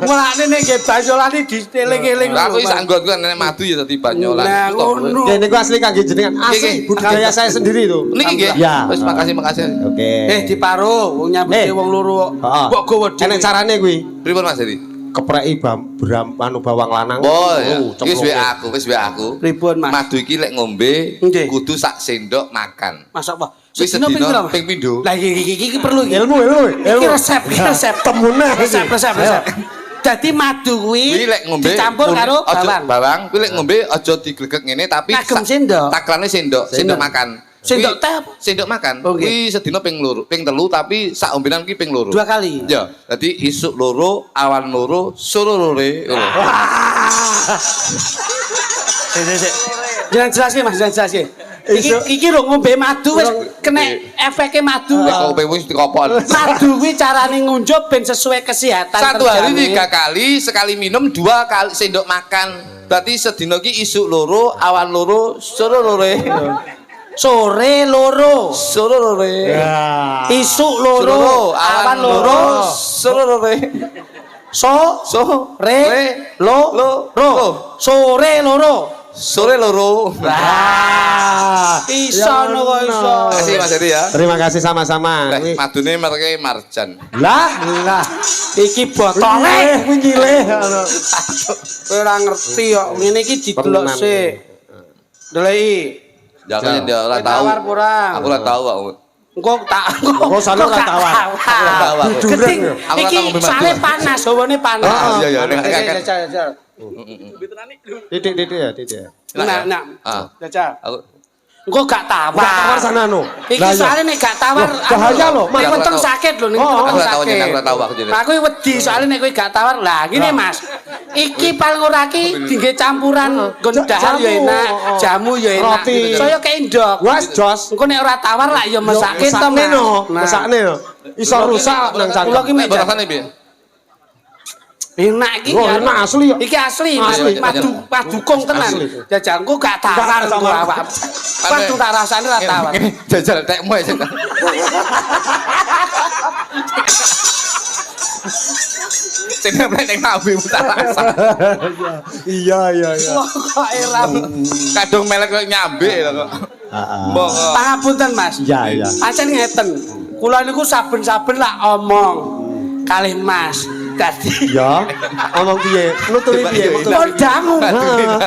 mulane nek nggih banyolane dieling-eling. Lah aku iso anggot kan nek madu ya dadi banyolan. Nah, Itu toh, kowe. ngono. Ya niku asli kangge jenengan. Asli Iki. budaya saya sendiri tuh. Niki nggih. Ya. Wis makasih. Oke. Diparo wong nyambute wong loro. Heeh. Kok gowo dhewe. Enek carane kuwi. Pripun Mas Heri? Kepreki anu bawang lanang. Oh, ya. cemplungke. Wis aku. Pripun, Mas? Madu iki lek ngombe Nggih. kudu sak sendok makan. Masak apa? Wis Sedina ping pira, sedina Mas? ping pindho. Lah iki perlu iki. Ilmu. Iki resep. Temune iki. Resep. Dadi madu kuwi Kuwi lek ngombe dicampur karo bawang. Bawang kuwi lek ngombe aja diglegek ngene tapi Ngagem sendok. Takrane sendok makan. Sendok Kuwi teh apa? Sendok makan. Oh, nggih. Kuwi sedina ping 3, tapi sak ombenan ki ping 2. 2 kali. Ya, dadi isuk loro, awan loro, sore lore. Jangan jelasin Mas, jangan jelasin. Iki lho ngombe madu wis kena efeke madu. Nek kowe wis dikopon. Madu kuwi carane ngunjuk ben sesuai kesehatan. Satu hari terjamin. 3 kali, sekali minum 2 kali sendok makan. Berarti sedina ki isuk loro, awan loro, sore lore. Sore loro, Sore lore. isuk loro, awan loro, sore lore. sore loro, sore loro. Sore loro. Iso no kok iso. Makasih Mas Heri ya. Terima kasih sama-sama. Lek madune mereke Marjan. Lah. Iki botole. Kuwi nyilih. Kowe ora ngerti kok. Ngene iki didelok sik. Deleki. Jangan dia ora tahu. Tawar kurang. Aku ora tahu kok. Engko tak Engko sana ora tawar. ora tawar. Keting Aku ora iki tahu ngombe madu. sale panas, hawane panas. Ah, iya, nek Titik ya. Nah. Ah. Jajal. Aku Engko gak tawar. Gak tawar sana no. Iki soalnya nek gak tawar bahaya lho, nek Mas. weteng sakit lho ning aku weteng ora tahu sakit. jeneng, aku ora tahu aku jeneng. Aku wedi soalnya nek kowe gak tawar. Lah ngene Mas. Iki paling ora ki dinggo campuran nggon dahar ya enak, jamu ya enak. Roti. Saya keindok. Wes jos. Engko nek ora tawar lah ya mesake to Mesakne Mas. no. Nah. Mesakne no. Iso rusak nang Kula ki cangkem. mek rasane piye? enak iki. Oh, ya. enak asli ya. Iki asli, Asli. madu kong tenan. Asli. Jajangku gak tawar Gak engko tawar. awak. Madu tak rasane ora tawar. Ini jajal tekmu aja. Sing nek ning nabi tak rasa. Iya. Kok eram. Kadung melek kok nyambe lho kok. Mbok kok. Pangapunten Mas. Iya. Pancen ngeten. Kula niku saben-saben lak omong kalih Mas. Dadi Ya. Omong piye? Nuturi piye? Pun dangu.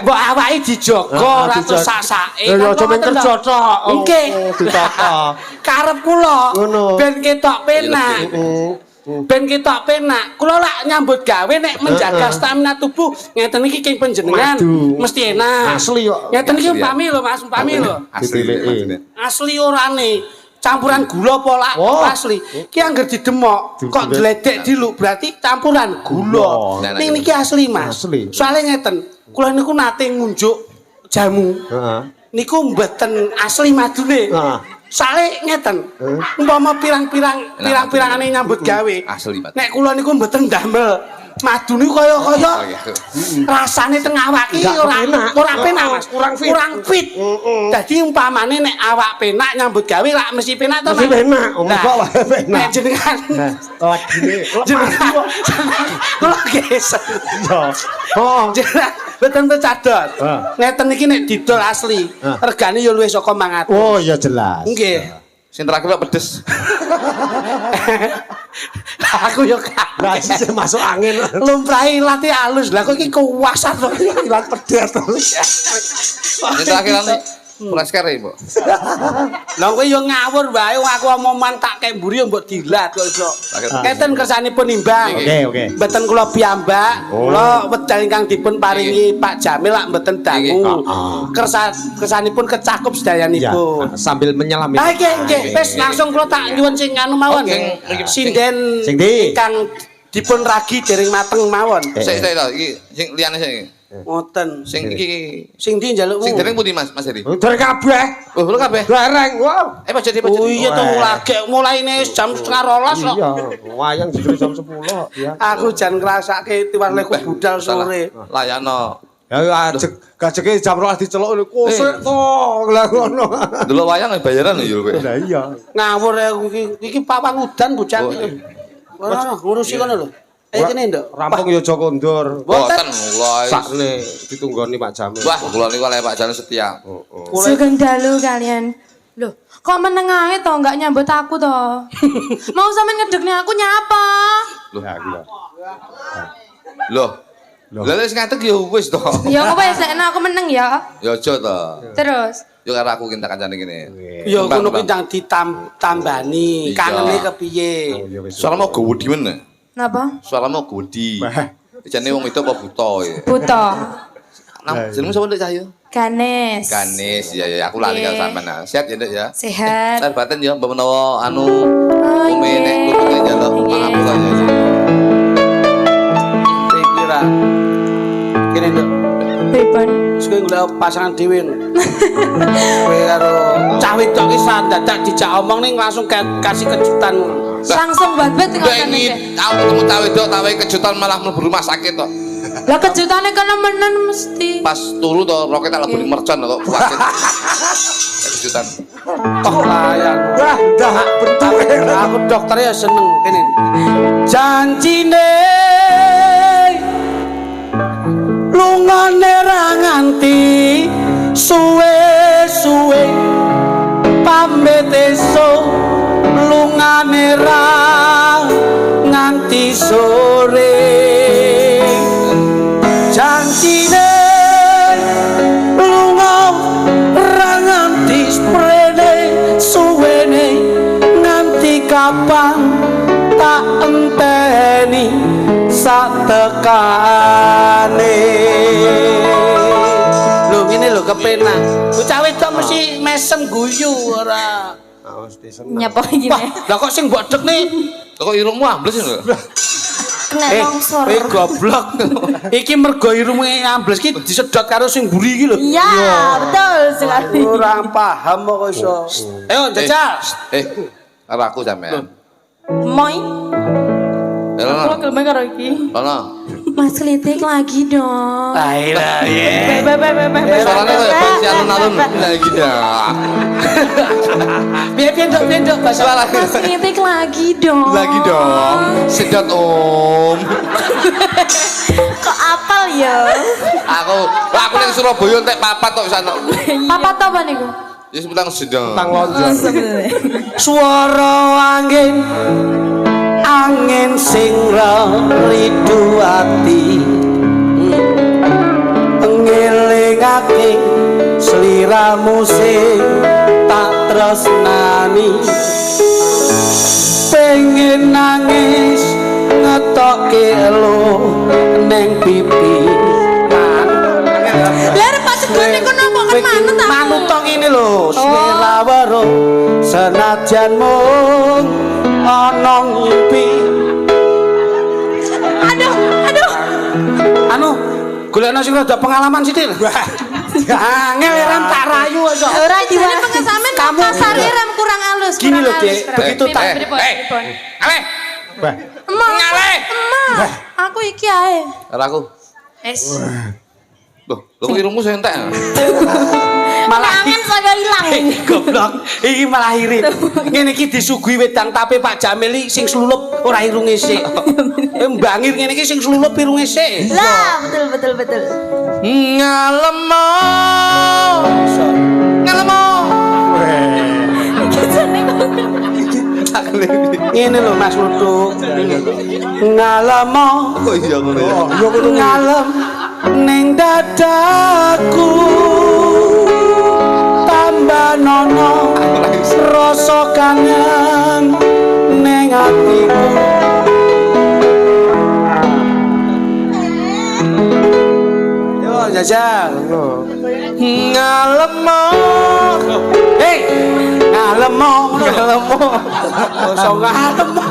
Mbok awake dijaga ora terus sak-sake. Ya aja men kerja tok. Nggih. Ditata. Karep kula Ngono. ben ketok penak. Ben ketok penak. Kula lak nyambut gawe nek menjaga stamina tubuh ngeten iki king panjenengan Madu. mesti enak. Asli kok. Ngeten iki Asli ya. umpami lho Mas, umpami lho. Asli. Ditiliki. Asli orane. campuran gula apa Oh. asli. Ki angger didemok kok dledek diluk berarti campuran gula. Nah, Ning niki asli Mas. Asli. Soalnya ngeten, kula niku nate ngunjuk jamu. Heeh. Niku mboten asli madune. Heeh. Soale ngeten, umpama pirang-pirangane nyambut gawe. Asli, Pak. Nek kula niku mboten ndamel madu niku kaya rasane teng awak iki ora penak Mas, kurang fit. Dadi umpamane nek awak penak nyambut gawe lak mesti penak to Mas. Mesti penak, kok wae penak. Nek jenengan Lagine. jenengan kula gesek. Oh. Jenengan mboten cadot. Ngeten iki nek didol asli, regane ya luwih saka 500. Oh, ya jelas. Nggih. Sing terakhir Pak pedes. Aku yo kaget. Lah sing masuk angin. Lumrahe lati halus. Lah kok iki kuwasan kok Ilang pedes terus. Sing terakhir anu Praskar ya, Mbok. Lah kowe yo ngawur wae aku omongan tak kek mburi yo mbok dilat kok iso. Keten kersanipun imbang. Oke. Mboten kula piyambak, kula wedal ingkang dipun paringi Pak Jamil lak mboten dangu. Kersanipun kecakup sedayanipun. Sambil menyelami. Nggih, wis langsung kula tak nyuwun sing anu mawon. Sinden Sing ndi? ingkang dipun ragi dereng mateng mawon. Sik iki sing liyane sik. Ngoten. Sing iki Sing ndi njalukmu? sing dereng pundi Mas Heri? Dari kabeh. Oh, lho kabeh. Dereng. Wow. Pojok Oh iya to lagi mulaine jam 11:30 kok. Iya, wayang jujur jam 10 ya. Aku jan ngrasake tiwaleku budal sore. Layano. Ya gajeke jam 12 diceluk kosek to. Lah ngono. Delok wayang bayaran ya kowe. Lah iya. Ngawur aku iki pawang udan bocah. Ora ngurusi kono lho. Kene nduk. Rampung ya aja kondur. Boten kula. Sakne ditunggoni Pak Jamil. Wah, kula niku oleh Pak Jan setia. Sugeng dalu kalian. Loh, kok meneng ae to enggak nyambut aku to? Mau sampean ngedekne aku nyapa? Loh. Ya iya. Loh. Lah wis ngatek ya wis to. Ya wis lekno aku meneng ya. Ya aja to. Terus Yo karo aku kinta kancane kene. Ya ngono kuwi ndang ditambani. Kanene kepiye? Suaramu gowedi men. napa? Suaramu gowedi. Jane wong itu apa buta ya? Buta. Jenengmu sapa Nduk Cahyo? Ganes. Ganes, ya aku lali kan sampean. Sehat ya Nduk ya. Sehat. Lahir batin ya mbok menawa anu Oh, umi nek iya. lupute njaluk pangapura ya. Kira. Kene nduk. Pripun? Kowe golek pasangan dhewe. Kowe karo cah wedok iki sandadak dijak omong ning langsung kasih kejutan. Langsung babet Nduk ngoten iki. iki aku ketemu tahu wedok tahu kejutan malah mlebu rumah sakit to. Lah kejutane kena menen mesti. Pas turu to roket tak lebuni mercon kok kuatin. Kejutan. Toh layan. Wah, dah bentuk. Aku dokternya seneng kene. Janjine lungane ra nganti suwe-suwe pamit esuk lungane ra nganti sore janjine lunga ra nganti sprene suwene nganti kapan tak enteni sak tekane lho ngene lho kepenak bocah wedok mesti mesem guyu ora Nyapa iki wah nek lah kok sing mbok dekne Kok irungmu ambles lho. kena longsor. goblok iki mergo irunge ambles ki disedot karo sing mburi iki lho Iya, betul sekali. ora paham kok iso ayo jajal Karo aku sampean. Moi, Lono. kok gelem karo iki? Lono. Mas Klitik lagi dong. aila ye Suarane koyo basi alun-alun lagi dah. piye nduk bahasa Mas Klitik lagi dong. Lagi dong. Sedot Om. Kok apal ya? Aku ning Surabaya entek papat tok sana. Papa to apa niku? Ya sebutang sedang. Tang lonjong. suara angin sing ridu ati ngelingake sliramu sing tak tresnani pengen nangis ngetoke elo neng pipi Lah pas segone kono kok manut aku. Manut tok ngene lho. Selawaro senajan mung ana ngimpi. Aduh, aduh. Anu, golekno sing rada pengalaman sithik. Angel ram tak rayu iso. Ora jane pengesamen Kamu kasare rem kurang halus. Gini kurang loh, Dek, halus. begitu tak- Ale. Ngale. Aku iki ae. Ora aku. Es. Loh, kok irungmu sing entek? Malah Angin saya ilang. goblok. Iki malah irit. Ngene iki disuguhi wedang tape Pak Jamil iki sing slulup ora irunge sik. Mbangir ngene iki sing slulup irunge sik. Lah, betul. Ngalemo. Ngalemo. Ngene lho Mas Luduk. Ngalemo. Oh iya ngono ya. Ngalem ning dadaku. Tambah nono rasa kangen ning atiku. Yo jajal. Ngalemo. Hei, ngalemo. Rasa ngalemo.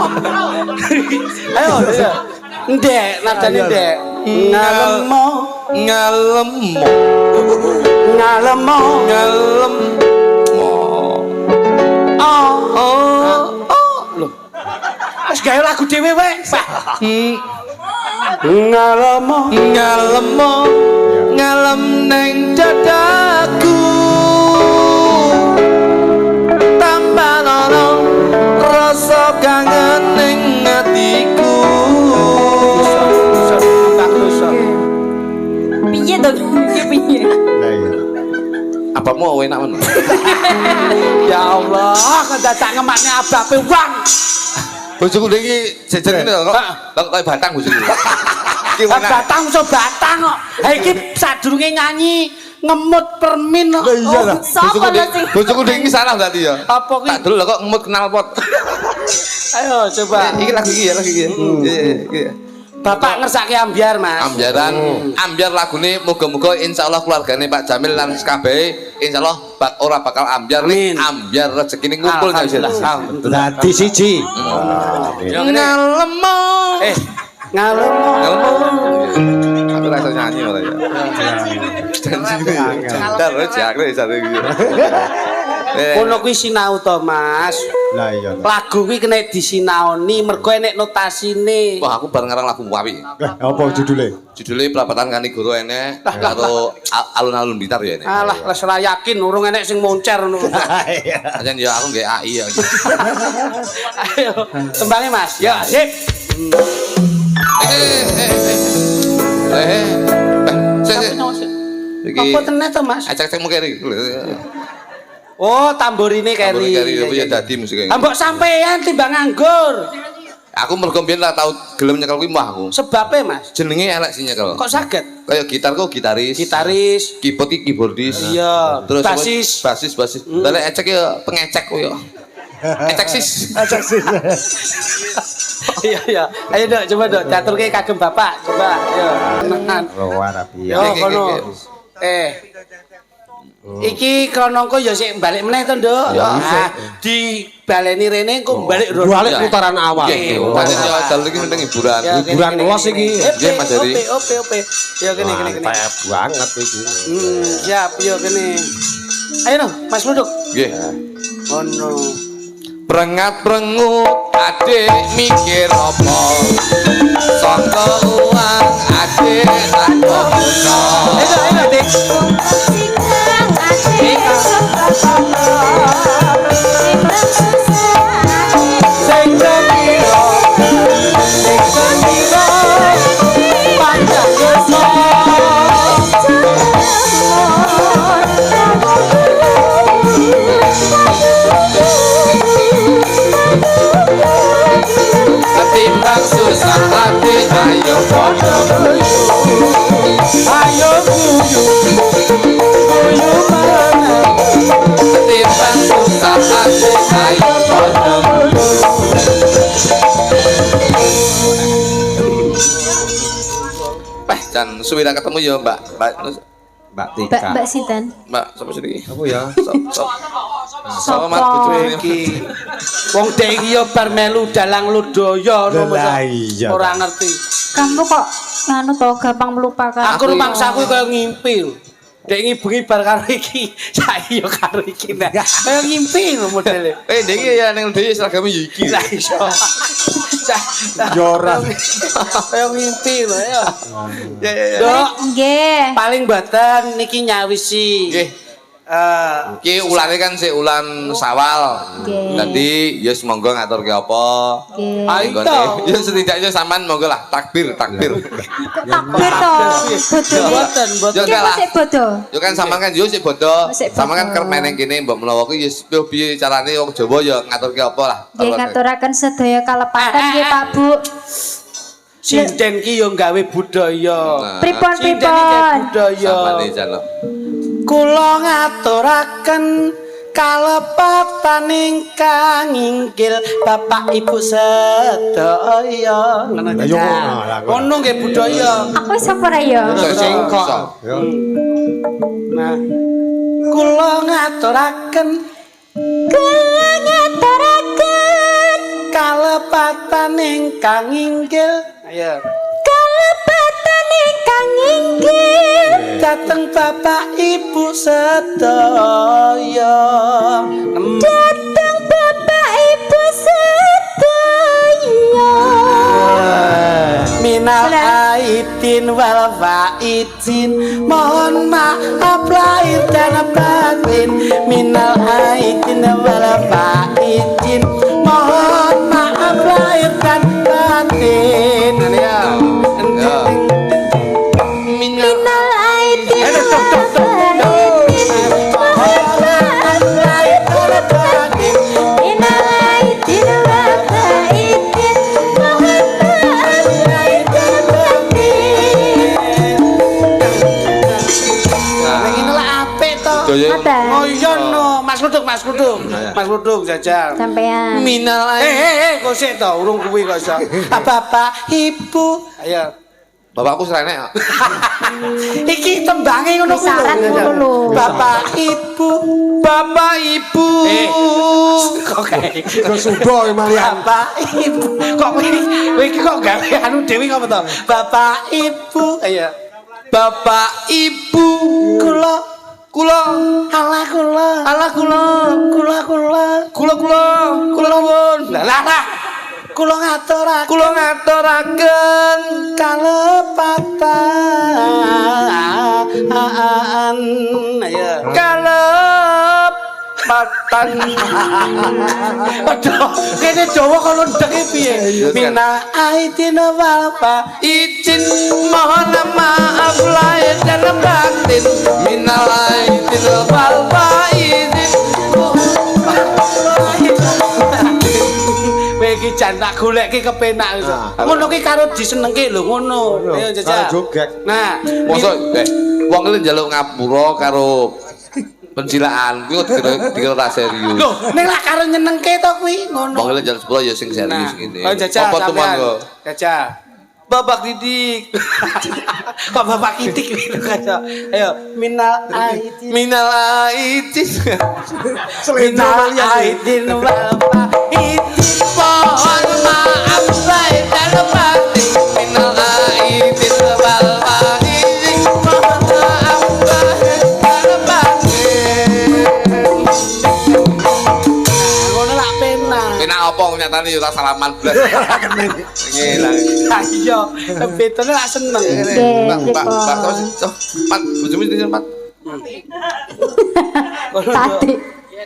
Ayo, ayo. Ndek, nadane ndek. Ngalemo, Ngalemo. ngalemo. Ngalemo. Oh. Loh. Wis gawe lagu dhewe wae, Pak. Ngalemo. Ngalemo. Ngalem neng dadaku. Tambah nono rasa kangen ning atiku. Piye to? Piye? Apa mau enak men? Ya Allah, kada tak ngemakne abape wang. Bojoku iki jejer ngene kok. Kok kaya batang bojoku. Iki Batang so batang kok. Ha iki sadurunge nyanyi ngemut permin kok. Iya lah. Sapa lho sing? Bojoku iki salah berarti ya. Apa kuwi? Tak delok kok ngemut knalpot. Ayo coba. Iki lagu iki ya, lagu iki. Iya. Bapak ngersake ambiar, Mas. Ambiaran, ambiar lagune muga-muga insyaallah keluargane Pak Jamil lan kabeh insyaallah ora bakal ambiar nih, Amin. ambiar rezekine ngumpul nang Alhamdulillah. sini. Dadi siji. Ngalemo. Ngalemo. Ngalemo. Aku rasa nyanyi ora ya. Jantar jare satu iki. Kono kuwi sinau to, Mas. Lah iya. Lagu kuwi kena disinaoni mergo enek notasine. Wah, aku bareng ngarang lagu apik. Apa judule? Judulnya Pelapatan Kanigoro enek karo alun-alun Blitar ya enek. Alah, wis ora yakin urung enek sing moncer ngono. Ajan ya aku nggih AI ya. Ayo, tembange Mas. Ya, sip. Iki Apa tenan to, Mas? acak-acak mu keri. Oh, tamborine keri. Keri ya dadi musik. Ambok sampean timbang nganggur. Aku mergo mbiyen lah tau gelem nyekel kuwi mah aku. Sebabe, Mas? Jenenge elek sing nyekel. Kok saged? Kayak gitar kok gitaris. Gitaris. Keyboard iki keyboardis. Iya. Terus Basis. basis. Lah ecek ya pengecek kok ya. Ecek sis. Iya. Ayo, Dok, coba, Dok. Diaturke kagem Bapak. Coba, ayo. Tenan. Roar api. Yo kono. Iki krono engko ya sik balik meneh to, Nduk. Nah, di baleni rene engko balik rono. Balik putaran awal. Nggih, pancen ya dalu iki penting hiburan. Ya, Hiburan gini, los iki. Nggih, Mas Heri. Ope. Ya kene. Mantap banget iki. Siap, yo kene. Ayo no, Mas Luduk. Nggih. Ono. Prengat-prengut adik mikir apa? Sangka uang adik tanpa guna. Ayo, Dik. Sing gembira. Panjang dosa. Ketimbang susah hati ayo padha Ayo guyu mana. ketimbang susah hati ayo padha jan suwira ketemu ya Mbak Mbak Tika. Mbak sinten? Mbak sapa sih iki? Apa ya? Sapa Mas bojone Iki wong dek iki yo bar melu dalang ludaya ngono Lah iya. ora ngerti. Kamu kok nganu to gampang melupakan. Aku rumangsaku kaya ngimpi lho. Dek ngibengi bar karo iki, saiki yo karo iki. Kaya ngimpi lho modele. Ndek iki ya ning dhewe seragame ya iki. Lah iso. Yo ora. Kaya ngimpi lho ya. Ya ya ya. Dok, Nggih. paling badan niki nyawisi. Nggih. Ki ulane kan sik ulan Sawal. Nggih. Dadi ya monggo ngaturke apa. Nggih. Ayo Nggone. to. Ya setidaknya sampean monggo lah takbir. Takbir to. Bodo. Boten, boten. Ya Ki lah. sik bodo. Yo kan sampean kan yo sik bodo. Sik Sampean kan bodo. kerep meneng kene mbok menawa ku ya piye carane wong Jawa ya ngaturke apa lah. Nggih ngaturaken sedaya kalepatan nggih Pak Bu. Sinden ki yo gawe budaya. Pripun Sinden iki pripun? budaya. Sampeyan jan lho. Kula ngaturaken kalepatan ingkang inggil Bapak Ibu sedaya. Ngono Lah, yo ngono lah, ngono. Ngono nggih budaya. Aku sapa ra ya? Sing kok. Ya. Nah, kula ngaturaken kalepatan ingkang inggil. Ayo. Kalepatan ingkang inggil Dateng Bapak Ibu sedaya. dateng Bapak Ibu sedaya. Minal aidin wal faizin, mohon maaf lahir dan batin. Minal aidin wal faizin, mohon maaf lahir dan batin. Minal aidin Ayo, tok, tok, tok. mohon maaf lahir dan batin. Minal aidin wal faizin, mohon maaf lahir dan batin. Nek ini lah apik to. Daya. Ngoten. Oh iya no, Mas Ludung, Mas Ludung. Mas Ludung jajal. Sampean. Minal aidin. Kok sik to, urung kuwi kok iso. Bapak Ibu, ayo. Bapakku serenek. Iki tembange ngono kuwi Pisaran ngono lho. Bapak Ibu, Bapak Ibu. kok kae. Yo sudo malian. Bapak Ibu. Kok kowe iki kok gawe anu dewi apa to? Bapak Ibu, ayo. Bapak Ibu. Kula Kula ala kula. ala kula. Kula nuwun. Lah. Kula ngaturaken Kula ngaturaken kalepatan. Ayo. kalepatan. Aduh, kene Jawa kalau ndek piye? Mina aidin wal Izin mohon maaf lahir dan batin. Minal aidin wal faizin. Kowe iki jan tak goleki kepenak iso. Ngono ki karo disenengke lho ngono. Ayo jajal. Karo joget. Nah, Mosok wong iki njaluk ngapura karo pencilaan kuwi dikira tak serius. lho, ning lak karo nyenengke to kuwi ngono. Wong iki njaluk sepuro ya sing serius Nah, ngene. ayo jajal Apa tuh sampean. monggo? Jajal. Bapak Didik. Kok bapak kitik gitu kaca. Ayo, minal aidin. Minal aidin. Minal aidin wal faizin. Mohon maaf lahir dan batin. Minal aidin wal faizin. Mohon maaf lahir dan batin. Ngono lak penak. Penak apa nyatane yo tak salaman blas. Ngene lah. Ah iya, betone lak seneng. Mbak, Pat, bojomu sing Pat. Tadi.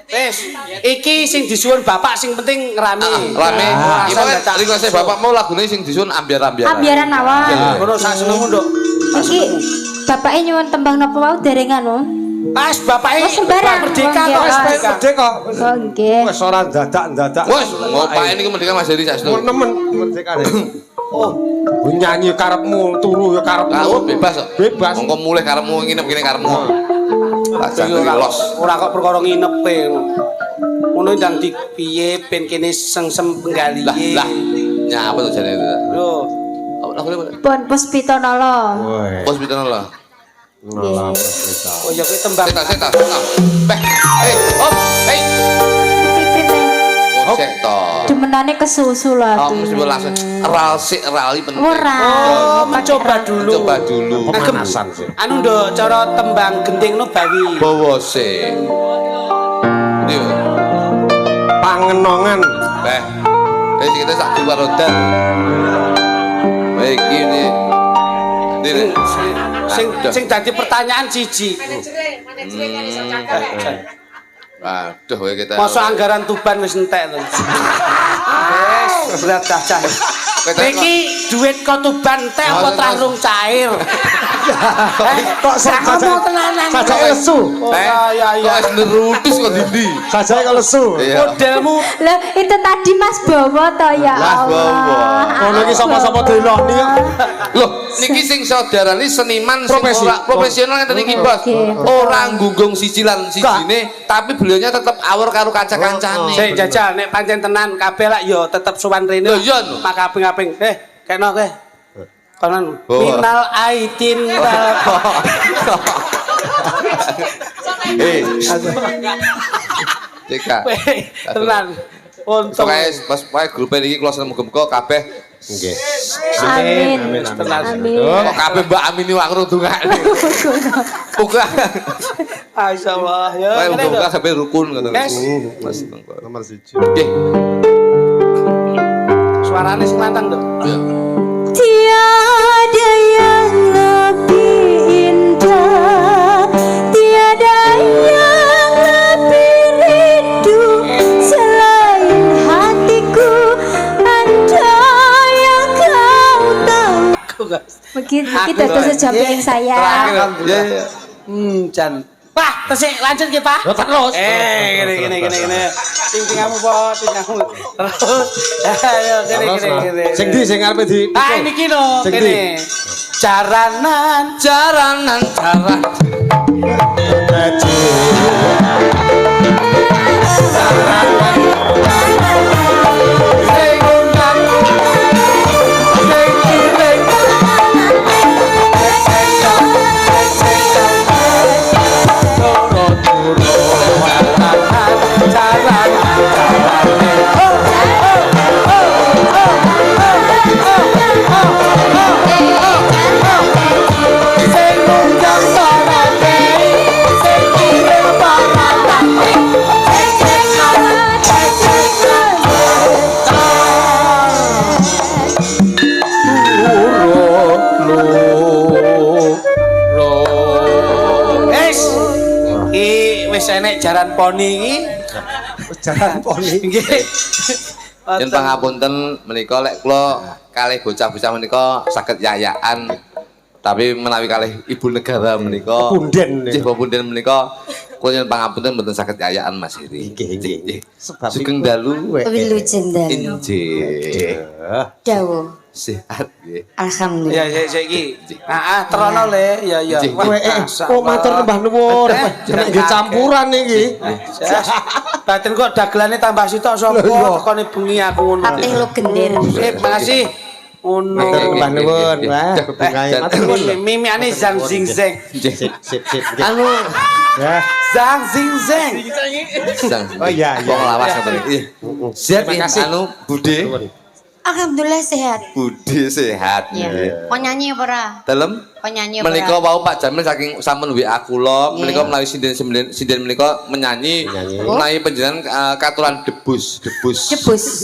Wes, iki sing disuwun bapak sing penting rame. Rame. Iki Rasa kan datang. request bapak mau lagune sing disuwun ambiar-ambiaran. Ambiaran awal. Ngono sak senengmu, Nduk. Iki bapaknya nyuwun tembang napa wau derengan oh. Pas bapake Oh, sembarang. merdeka Oh, kok iya. merdeka. Merdeka. Oh nggih. Wes ora dadak. Wes, ngopae niku mendika Mas Heri saestu. Nemen merdeka. Oh, nyanyi karepmu, turu ya karepmu. Aku bebas kok. Bebas. Mongko mulih karepmu nginep kene karepmu. Lajang iki los. Ora kok perkara nginepe. Ngono ndang di piye ben kene sengsem penggalihe. Lah, nyapa tuh jane itu. Lho, Apa lagune apa? Pun Puspitonolo. Woi. Pos bitono lah. Oh ya kuwi tembang. Seta. Beh. Hop. Hei. Oh, sekto. Demenane kesusu lah. Oh, mesti langsung rali penting. Ora. Oh, mencoba dulu. Coba dulu. Pemanasan sih. Anu nduk cara tembang gending no bawi. Bawa sih. Ini. Pangenongan. Beh. Kita sak dua rodan. Baik ini. Ini. Sing dadi pertanyaan siji. Aduh, kita. Masa anggaran Tuban wis entek to. Wes, berat cacah. Iki duit kok Tuban entek apa trarung cair? Kok ngomong tenanan. Sajake lesu. Ya. Kok nerutis kok Didi. Sajake kok lesu. Modelmu Lah itu tadi Mas Bowo to ya Mas Bowo. Allah. Ngono iki sapa-sapa deloni kok. Loh, niki sing saudarane seniman sing Profesi. ora profesional ngeten iki, Bos. Ora nggunggung siji lan sijine, tapi beliaunya tetap awur karo kanca-kancane. sik jajal nek pancen tenan kabeh lak yo tetep sowan rene. Lho, iya, no. Maka aping-aping. Kena kowe. Konon Oh. minal aidin Ceka. tenan. Untung Pas grup iki kula seneng muga-muga kabeh Nggih. Amin. Amin. kok kabeh Mbak Amin iki wae ndongakne. Uga. Masyaallah ya. Wae ngene muga to. kabeh rukun ngono. Nes. Mas. Nomor 1. Nggih. Suarane sing lantang to. Iya. Tiada yang lebih indah, tiada yang lebih rindu selain hatiku, Anda yang kau tahu. Begitu terus saja saya. Terakhir. Ya. Jan. Wah, tesik lanjut ki, Pak. Terus. Gini. Ting-tingamu, Po, tingamu. Terus. Ayo, gini. Sing di sing arepe di. Ah, niki lho, Sing kene. Jaranan. Jaranan cara. Wis enek jaran poni iki. Jalan poni. Nggih. Yen pangapunten menika lek kula kalih bocah-bocah menika saged yayakan tapi menawi kalih ibu negara menika Punden. nggih punden menika kula yen pangapunten mboten saged yayakan Mas Heri. Nggih. Sebab sugeng dalu Wilujeng injih. Dawo. Sehat nggih. Alhamdulillah. Ya saiki. Heeh, terono le. Ya. Kowe kok matur nembah nuwun. Kena nggih campuran iki. Batin kok dagelane tambah sitok sapa tekone bengi aku ngono. Patih lo gender. Sip, makasih. Ono. Matur nembah nuwun. Wah, bungae. Matur nuwun mimiane Zang Zing Zeng. Sip. Anu Ya. Zang Zing Zeng. Oh iya. Wong lawas ngoten iki. Siap Terima kasih. anu Bude. Alhamdulillah sehat. Bude sehat. Iya. Kok nyanyi apa ora? Dalem Kok nyanyi apa menika ora? wau Pak Jamil saking sampun WA kula menika menawi sinden menika menyanyi menawi panjenengan katuran debus.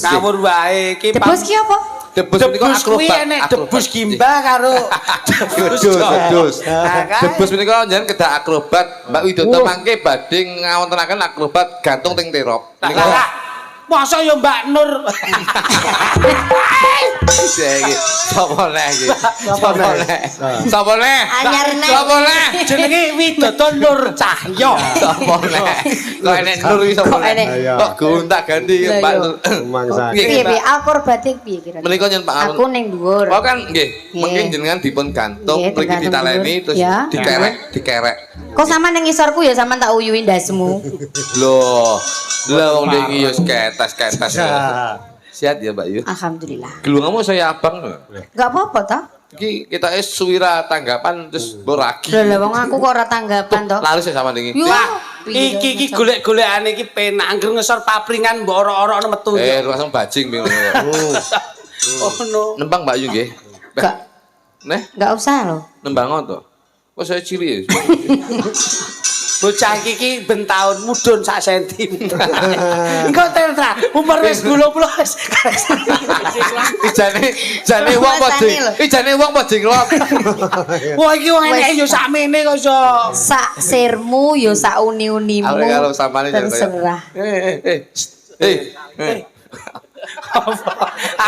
Ngawur wae iki. Debus ki apa? Debus menika Debus kuwi akrobat. enek debus gimba karo Wedus. Debus menika njenengan kedah akrobat. Mbak Widodo mangke badhe ngawontenaken akrobat gantung teng terop. Menika masa ya Mbak Nur. iki sapa neh iki? Sapa neh? Anyar neh. Sapa neh? Jenenge Widodo Nur Cahya. Sapa neh? Kok enek nur iki sapa neh? Kok gonta-ganti Mbak Nur. Mangsa. Piye piye akrobatik piye kira? Menika nyen Pak Amun. Aku ning dhuwur. Oh kan nggih, mungkin jenengan dipun gantung Nggih, mriki tergantung ditaleni dulur. terus Ya. dikerek. Kok sama ning ngisorku ya sama tak uyuhi ndasmu. Loh wong iki ya ketes. Sehat ya Mbak Yu. Alhamdulillah. Gelungamu saya abang. Enggak apa-apa toh? Iki kita suwira tanggapan terus boragi. Lho wong aku kok ora tanggapan to. Laris ya sama iki. Yo. Iki golek-golekane iki penak anggere ngesor papringan mbok ora-ora metu. Langsung bajing bingung. Oh no. Nembang Mbak Yu nggih. Enggak. Neh, Enggak usah lho. nembang to. Kok saya cilik ya? Bocah iki ben taun mudhun sak senti. Engko tetra, umur wis 20 wis. Jane wong apa jenglot. Wah iki wong enek yo sakmene kok iso. Sak sirmu yo sak uni-unimu. Aku kalau samane jan terserah.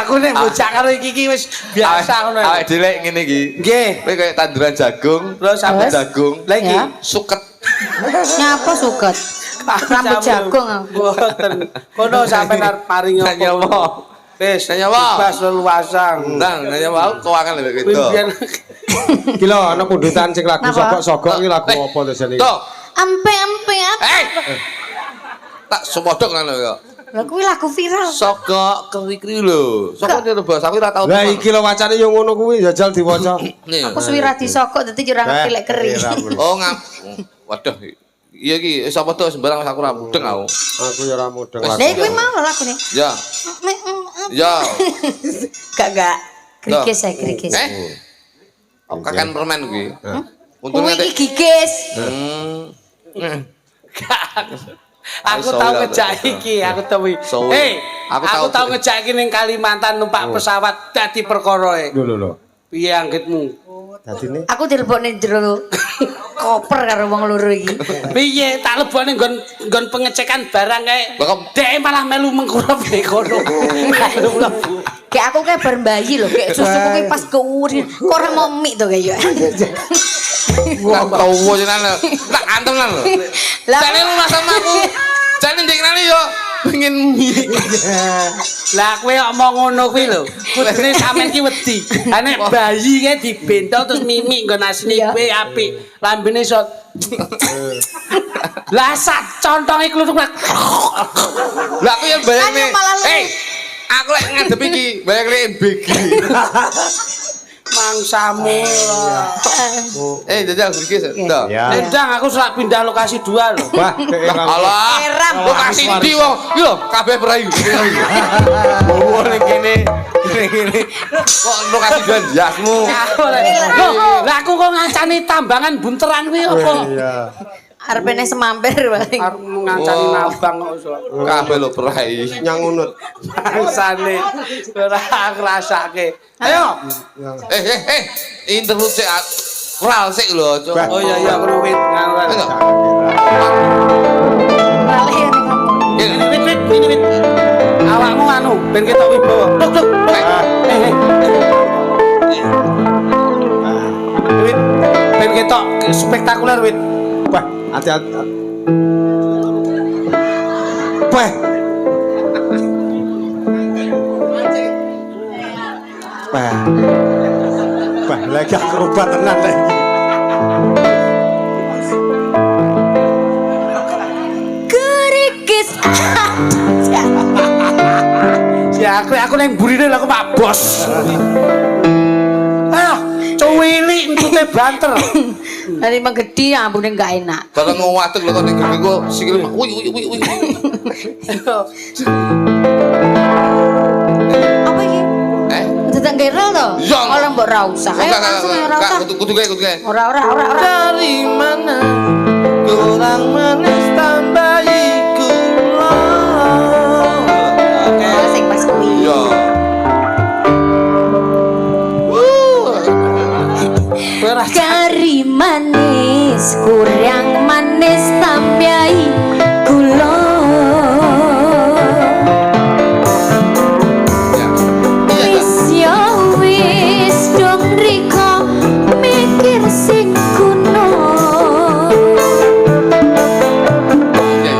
Aku nek bocah karo iki wis biasa ngono. Awake dhewe ngene iki. Nggih. Kowe kaya tanduran jagung, Terus sampe jagung. Lah iki Ya. Suket. Nyapa suket? Rambut jagung aku. Boten. Kono sampe arep paring Nanya apa? apa? Wis, Nanya apa? bebas leluasang. Nanya apa? Keuangan lho gitu. Biyen Iki lho ana pundutan sing lagu Napa? sogok-sogok iki lagu apa to jane? Tuh. Empe-empe apa? Tak sepodok nang lho ya. Lah kuwi lagu viral. Sogok keri-keri lho. Sogok itu bahasa aku ora tau. Lah iki lho wacane yo ngono kuwi jajal diwaca. Nih. Aku suwira disokok dadi ora ngerti lek keri. Oh waduh. Iya iki sapa to sembarang aku ora mudeng aku. Aku yo ora mudeng Lah lagu. kuwi mau lho lagune. Ya. Ya. Gak. Krikis ya krikis. Kakan permen kuwi. Kuwi Untungnya iki gigis. aku tau ngejak iki, aku tau. Aku tau ngejak iki ning Kalimantan numpak pesawat dadi perkara e. Lho. Piye anggitmu? Dadine Aku dilebokne jero koper karo wong loro iki. Piye tak lebokne nggon pengecekan barang kae. Lah, Dek malah melu mengkurap nek kono. Kayak aku kayak bar bayi lho, kayak susuku kayak pas keurin. Kok ora mau mie to kayak. Wah, tahu jenengan. Tak antem lan lho. Lah Jane lu sama aku. Jane ndekne yo pengen mie. Lah kowe kok mau ngono kuwi lho. Kudune sampean ki wedi. Ha nek bayi kae dibentol terus mimik nggon asine kowe apik. Lambene iso Lah sak contonge kluthuk. Lah aku yang bayangne. Ayo malah lu. Aku lek ngadep iki, bayangne MBG. Mangsamu. Jajal sedikit. Ndak. Ya. Nendang aku selak pindah lokasi 2 lho. Wah, keeram. Alah, Eram. lokasi ndi wong? Iki lho, kabeh berayu. Bowo ning kene. Ngene. Kok lokasi jual jasmu? Lah aku kok ngancani tambangan bunteran kuwi apa? Iya. arepe nek semamper paling. Arep ngancani nabang kok iso. Kabeh lho berai. Nyangunut. Bangsane ora ngrasake. Ayo. Interlude sik. Ral sik lho. Oh iya kruwit ngawur. Ayo. Rale ya ning ngomong. Wit. Awakmu anu ben ketok wibawa. Tuk. Wit ben ketok spektakuler wit. Wah, hati-hati. Wah. Wah, lagi akrobat tenan lagi. Kerikis. Ya aku nang burine lho aku Pak Bos. Ayo, cuwili entute banter. Dari menggedi ambune enggak enak. Bareng ngowatek lho kok ning gene kok sikil wi. Apa iki? Tetep gerel to? Iya. Ora mbok ra usah. Ayo langsung ya ora usah. Kudu kae. Ora. Dari mana kurang manis tambahi gula. Oke, sing pas kuwi. Iya. Kari manis kurang manis tambahi gula. Wis ya wis dong riko mikir sing kuno. Ya.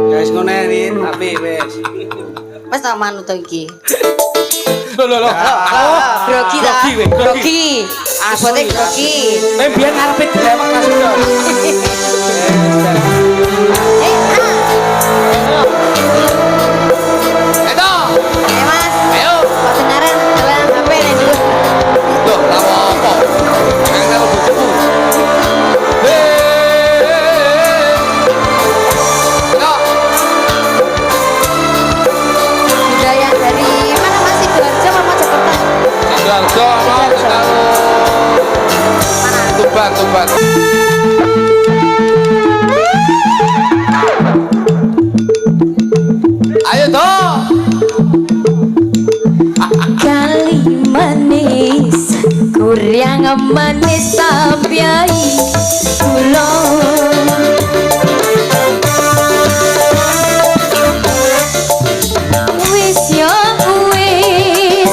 Guys ngono Wit, tapi wis. Wes tak manut to iki. Lho. Grogi ta? Grogi, weh, grogi. Abote grogi. Biyen ngarepe dilewat Mas Udo. Edo. Mas. Ayo. Kok beneran dalam HP nek dulu. Loh, lapo tobat. Ayo toh. Kali manis kurang manis sapiai kula wis yo wis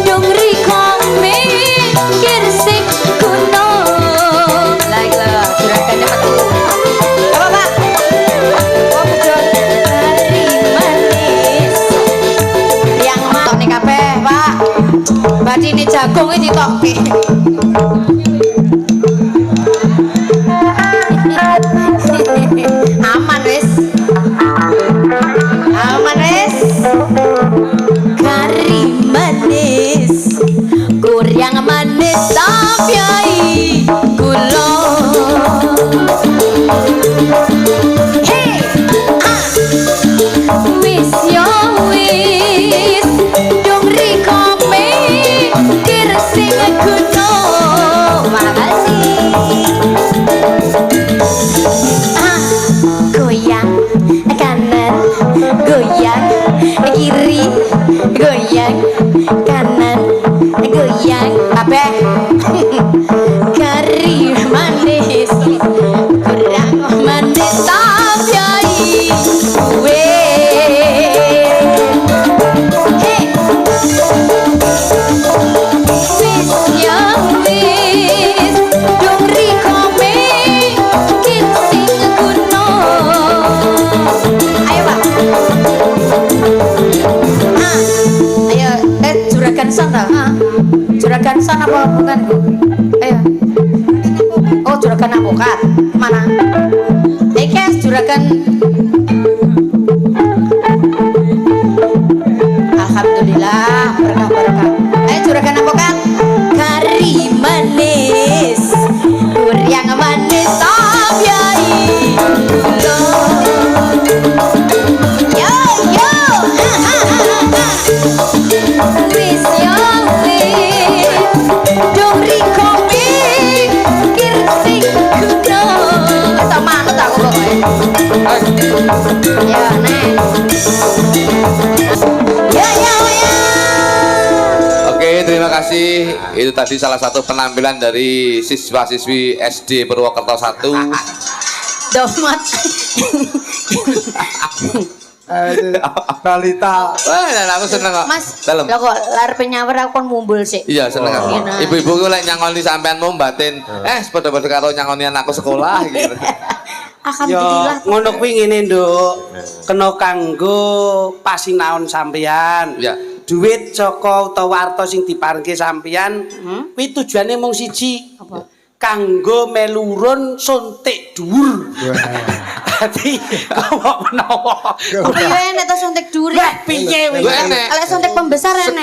dong rikome kirsik kuno lah gerakan dapat apa pak oh betul kali manis yang mau nih kabeh pak Badi ini jagung ini toke. Aman wis. Aman wis. Kari manis, kurang manis tapi kula. Hey, wis yo wis, dong rikome kirsing kuno. Makasih. Goyang kanan, goyang kiri, goyang kanan, goyang apa? Kari manis, kurang manis tapi wis ya wis dong rikome kirsing kuno. Ayo pak ayo juragan son tau juragan son apa bukan ayo oh juragan avokat mana iki juragan alhamdulillah berkah ayo juragan avokat kari manis kurang manis tapi yo yo wis yo wis dong rikome kirsing kuno sama manut aku pokoknya ya nek ya Oke, terima kasih. Itu tadi salah satu penampilan dari siswa-siswi SD Purwokerto 1. domat Balita. Wah, dan aku seneng kok. mas Dalem. lo kok lar penyawer aku kon mumbul sih Iya, seneng aku. Enak. Ibu-ibu ku lek nyangoni sampeanmu batin. Padha-padha karo nyangonian aku sekolah gitu. Ya alhamdulillah ngono kuwi ngene nduk kena kanggo pasinaon sampeyan Ya. duit saka utawa warta sing diparingke sampeyan kuwi tujuane mung siji Apa? kanggo melurun suntik dhuwur dadi kok menawa Iya enek to suntik duri. Lah piye wis Gue enek. Kalau suntik pembesar enek.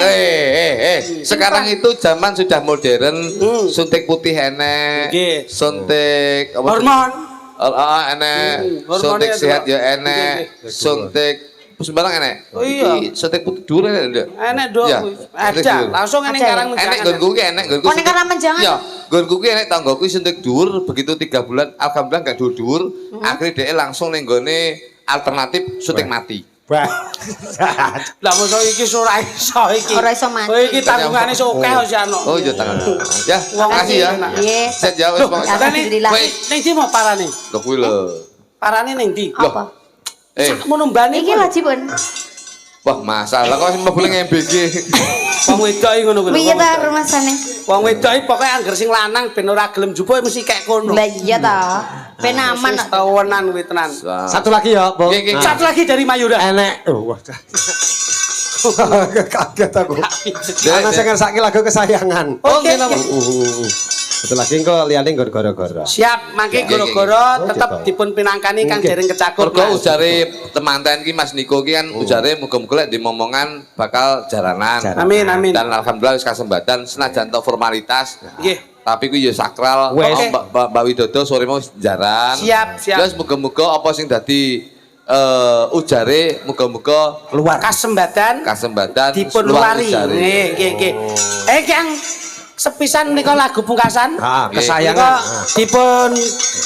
Sekarang itu zaman sudah modern, suntik putih enek, Nggih. suntik apa? hormon Enek, Hormonnya suntik sehat ada. ya enek, suntik sembarang enek. Oh iya. Iki suntik putih dulu enek ndak? enek nduk Ya, ada suntik dhuwur. langsung enek Ada. karang Enek menjangan. nggonku ki enek, nggonku. Oh, ning Karang Menjangan? Iya, nggonku ki enek tanggoku suntik dhuwur, begitu 3 bulan alhamdulillah gak dhuwur-dhuwur, akhirnya dia langsung ning gone alternatif suntik mati. Wah. Lah mosok iki ora iso iki. Ora iso mati. Oh iki tanggungane sok akeh wis ano. Oh iya tangan. Ya, Wong makasih ya. Nggih. Set ya wis pokoknya. Alhamdulillah. Wis, Ning ndi mau parane? lho kuwi lho. Parane ning ndi? Apa? Sakmono mbane. Iki wajibun. Wah, masalah kok sing mlebu ning MBG. Wong wedok iki ngono kuwi. Piye ta rumasane? Wong wedok iki pokoke angger sing lanang ben ora gelem jupuk mesti kek kono. Lah iya ta. Ben aman Wis kok. tawanan kuwi tenan. Satu lagi ya, Bu. Nggih, nggih, nggih. Satu lagi dari Mayura. Enek. Oh, wah. Kaget aku. Ana Dek, sing ngersake lagu kesayangan. Oke. Satu lagi engko liyane nggon gara-gara. Siap, mangke Nggih, nggih, gara-gara nggih. tetep Oh, gitu. dipun pinangkani Kang Nggih. dereng kecakur. Mergo Mas. ujare temanten ki Mas Niko ki kan ujare muga-muga lek dimomongan bakal jaranan. Amin amin. Dan alhamdulillah wis kasembatan senajan to formalitas. Nggih. Tapi ku ya sakral. Wes. Oh, Mbak Widodo sore mau jaran. Siap, siap. Terus muga-muga apa sing dadi ujare muga-muga Keluar. Kasembatan kasembatan dipun luar luari. ujare. Nggih, nggih, nggih. Kang sepisan nika lagu pungkasan. Ah, Nggih. kesayangan. Nika dipun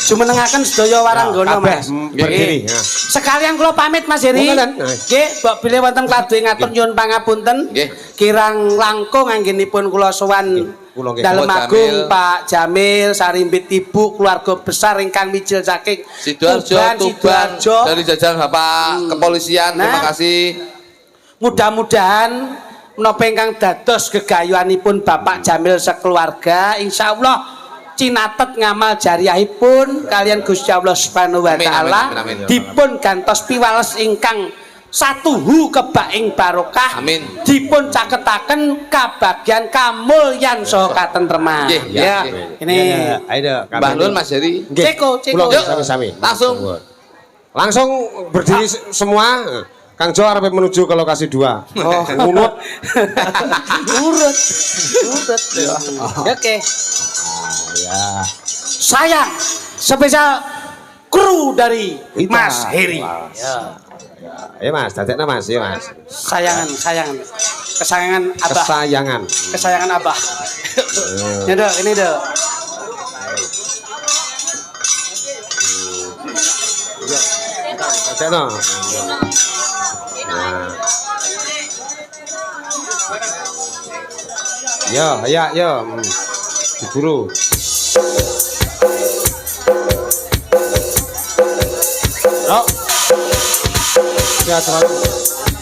jumenengaken sedaya waranggana kabeh, Mas. berdiri, Nggih. ya. Sekalian kula pamit Mas Heri. Monggo, Mas. Nggih, mbok bilih wonten kladoe ngatur nyuwun pangapunten. Nggih. Kirang langkung anggenipun kula sowan Kula nggih. Dalem Pak Agung Jamil. Pak Jamil Sarimbit Ibu keluarga besar ingkang mijil saking Sidoarjo, Tuban, dari jajaran Bapak Kepolisian, terima Nah. kasih. Mudah-mudahan menapa ingkang dados gegayuhanipun Bapak Jamil sekeluarga insyaallah cinatet ngamal jariyahipun kalian Gusti Allah Subhanahu wa Amin, taala amin, amin, amin. dipun gantos piwales ingkang satuhu kebaing barokah Amin. dipun caketaken kabagyan kamulyan saha katentreman Nggih, ya nggih. ini Ayo, Mbah Nun Mas Heri. Ceko Kula Ceko sami-sami. Langsung. Langsung berdiri semua. Kang Jo arep menuju ke lokasi 2. Oh, ngunut. urut oke Ya. sayang spesial kru dari Ita. Mas Heri Ya Mas, dadekna Mas, ya Mas. sayangan kesayangan abah Kesayangan. kesayangan abah ini dong ini dong Dadekna. Nah. Ya. Diburu. Yo. Ya, terus.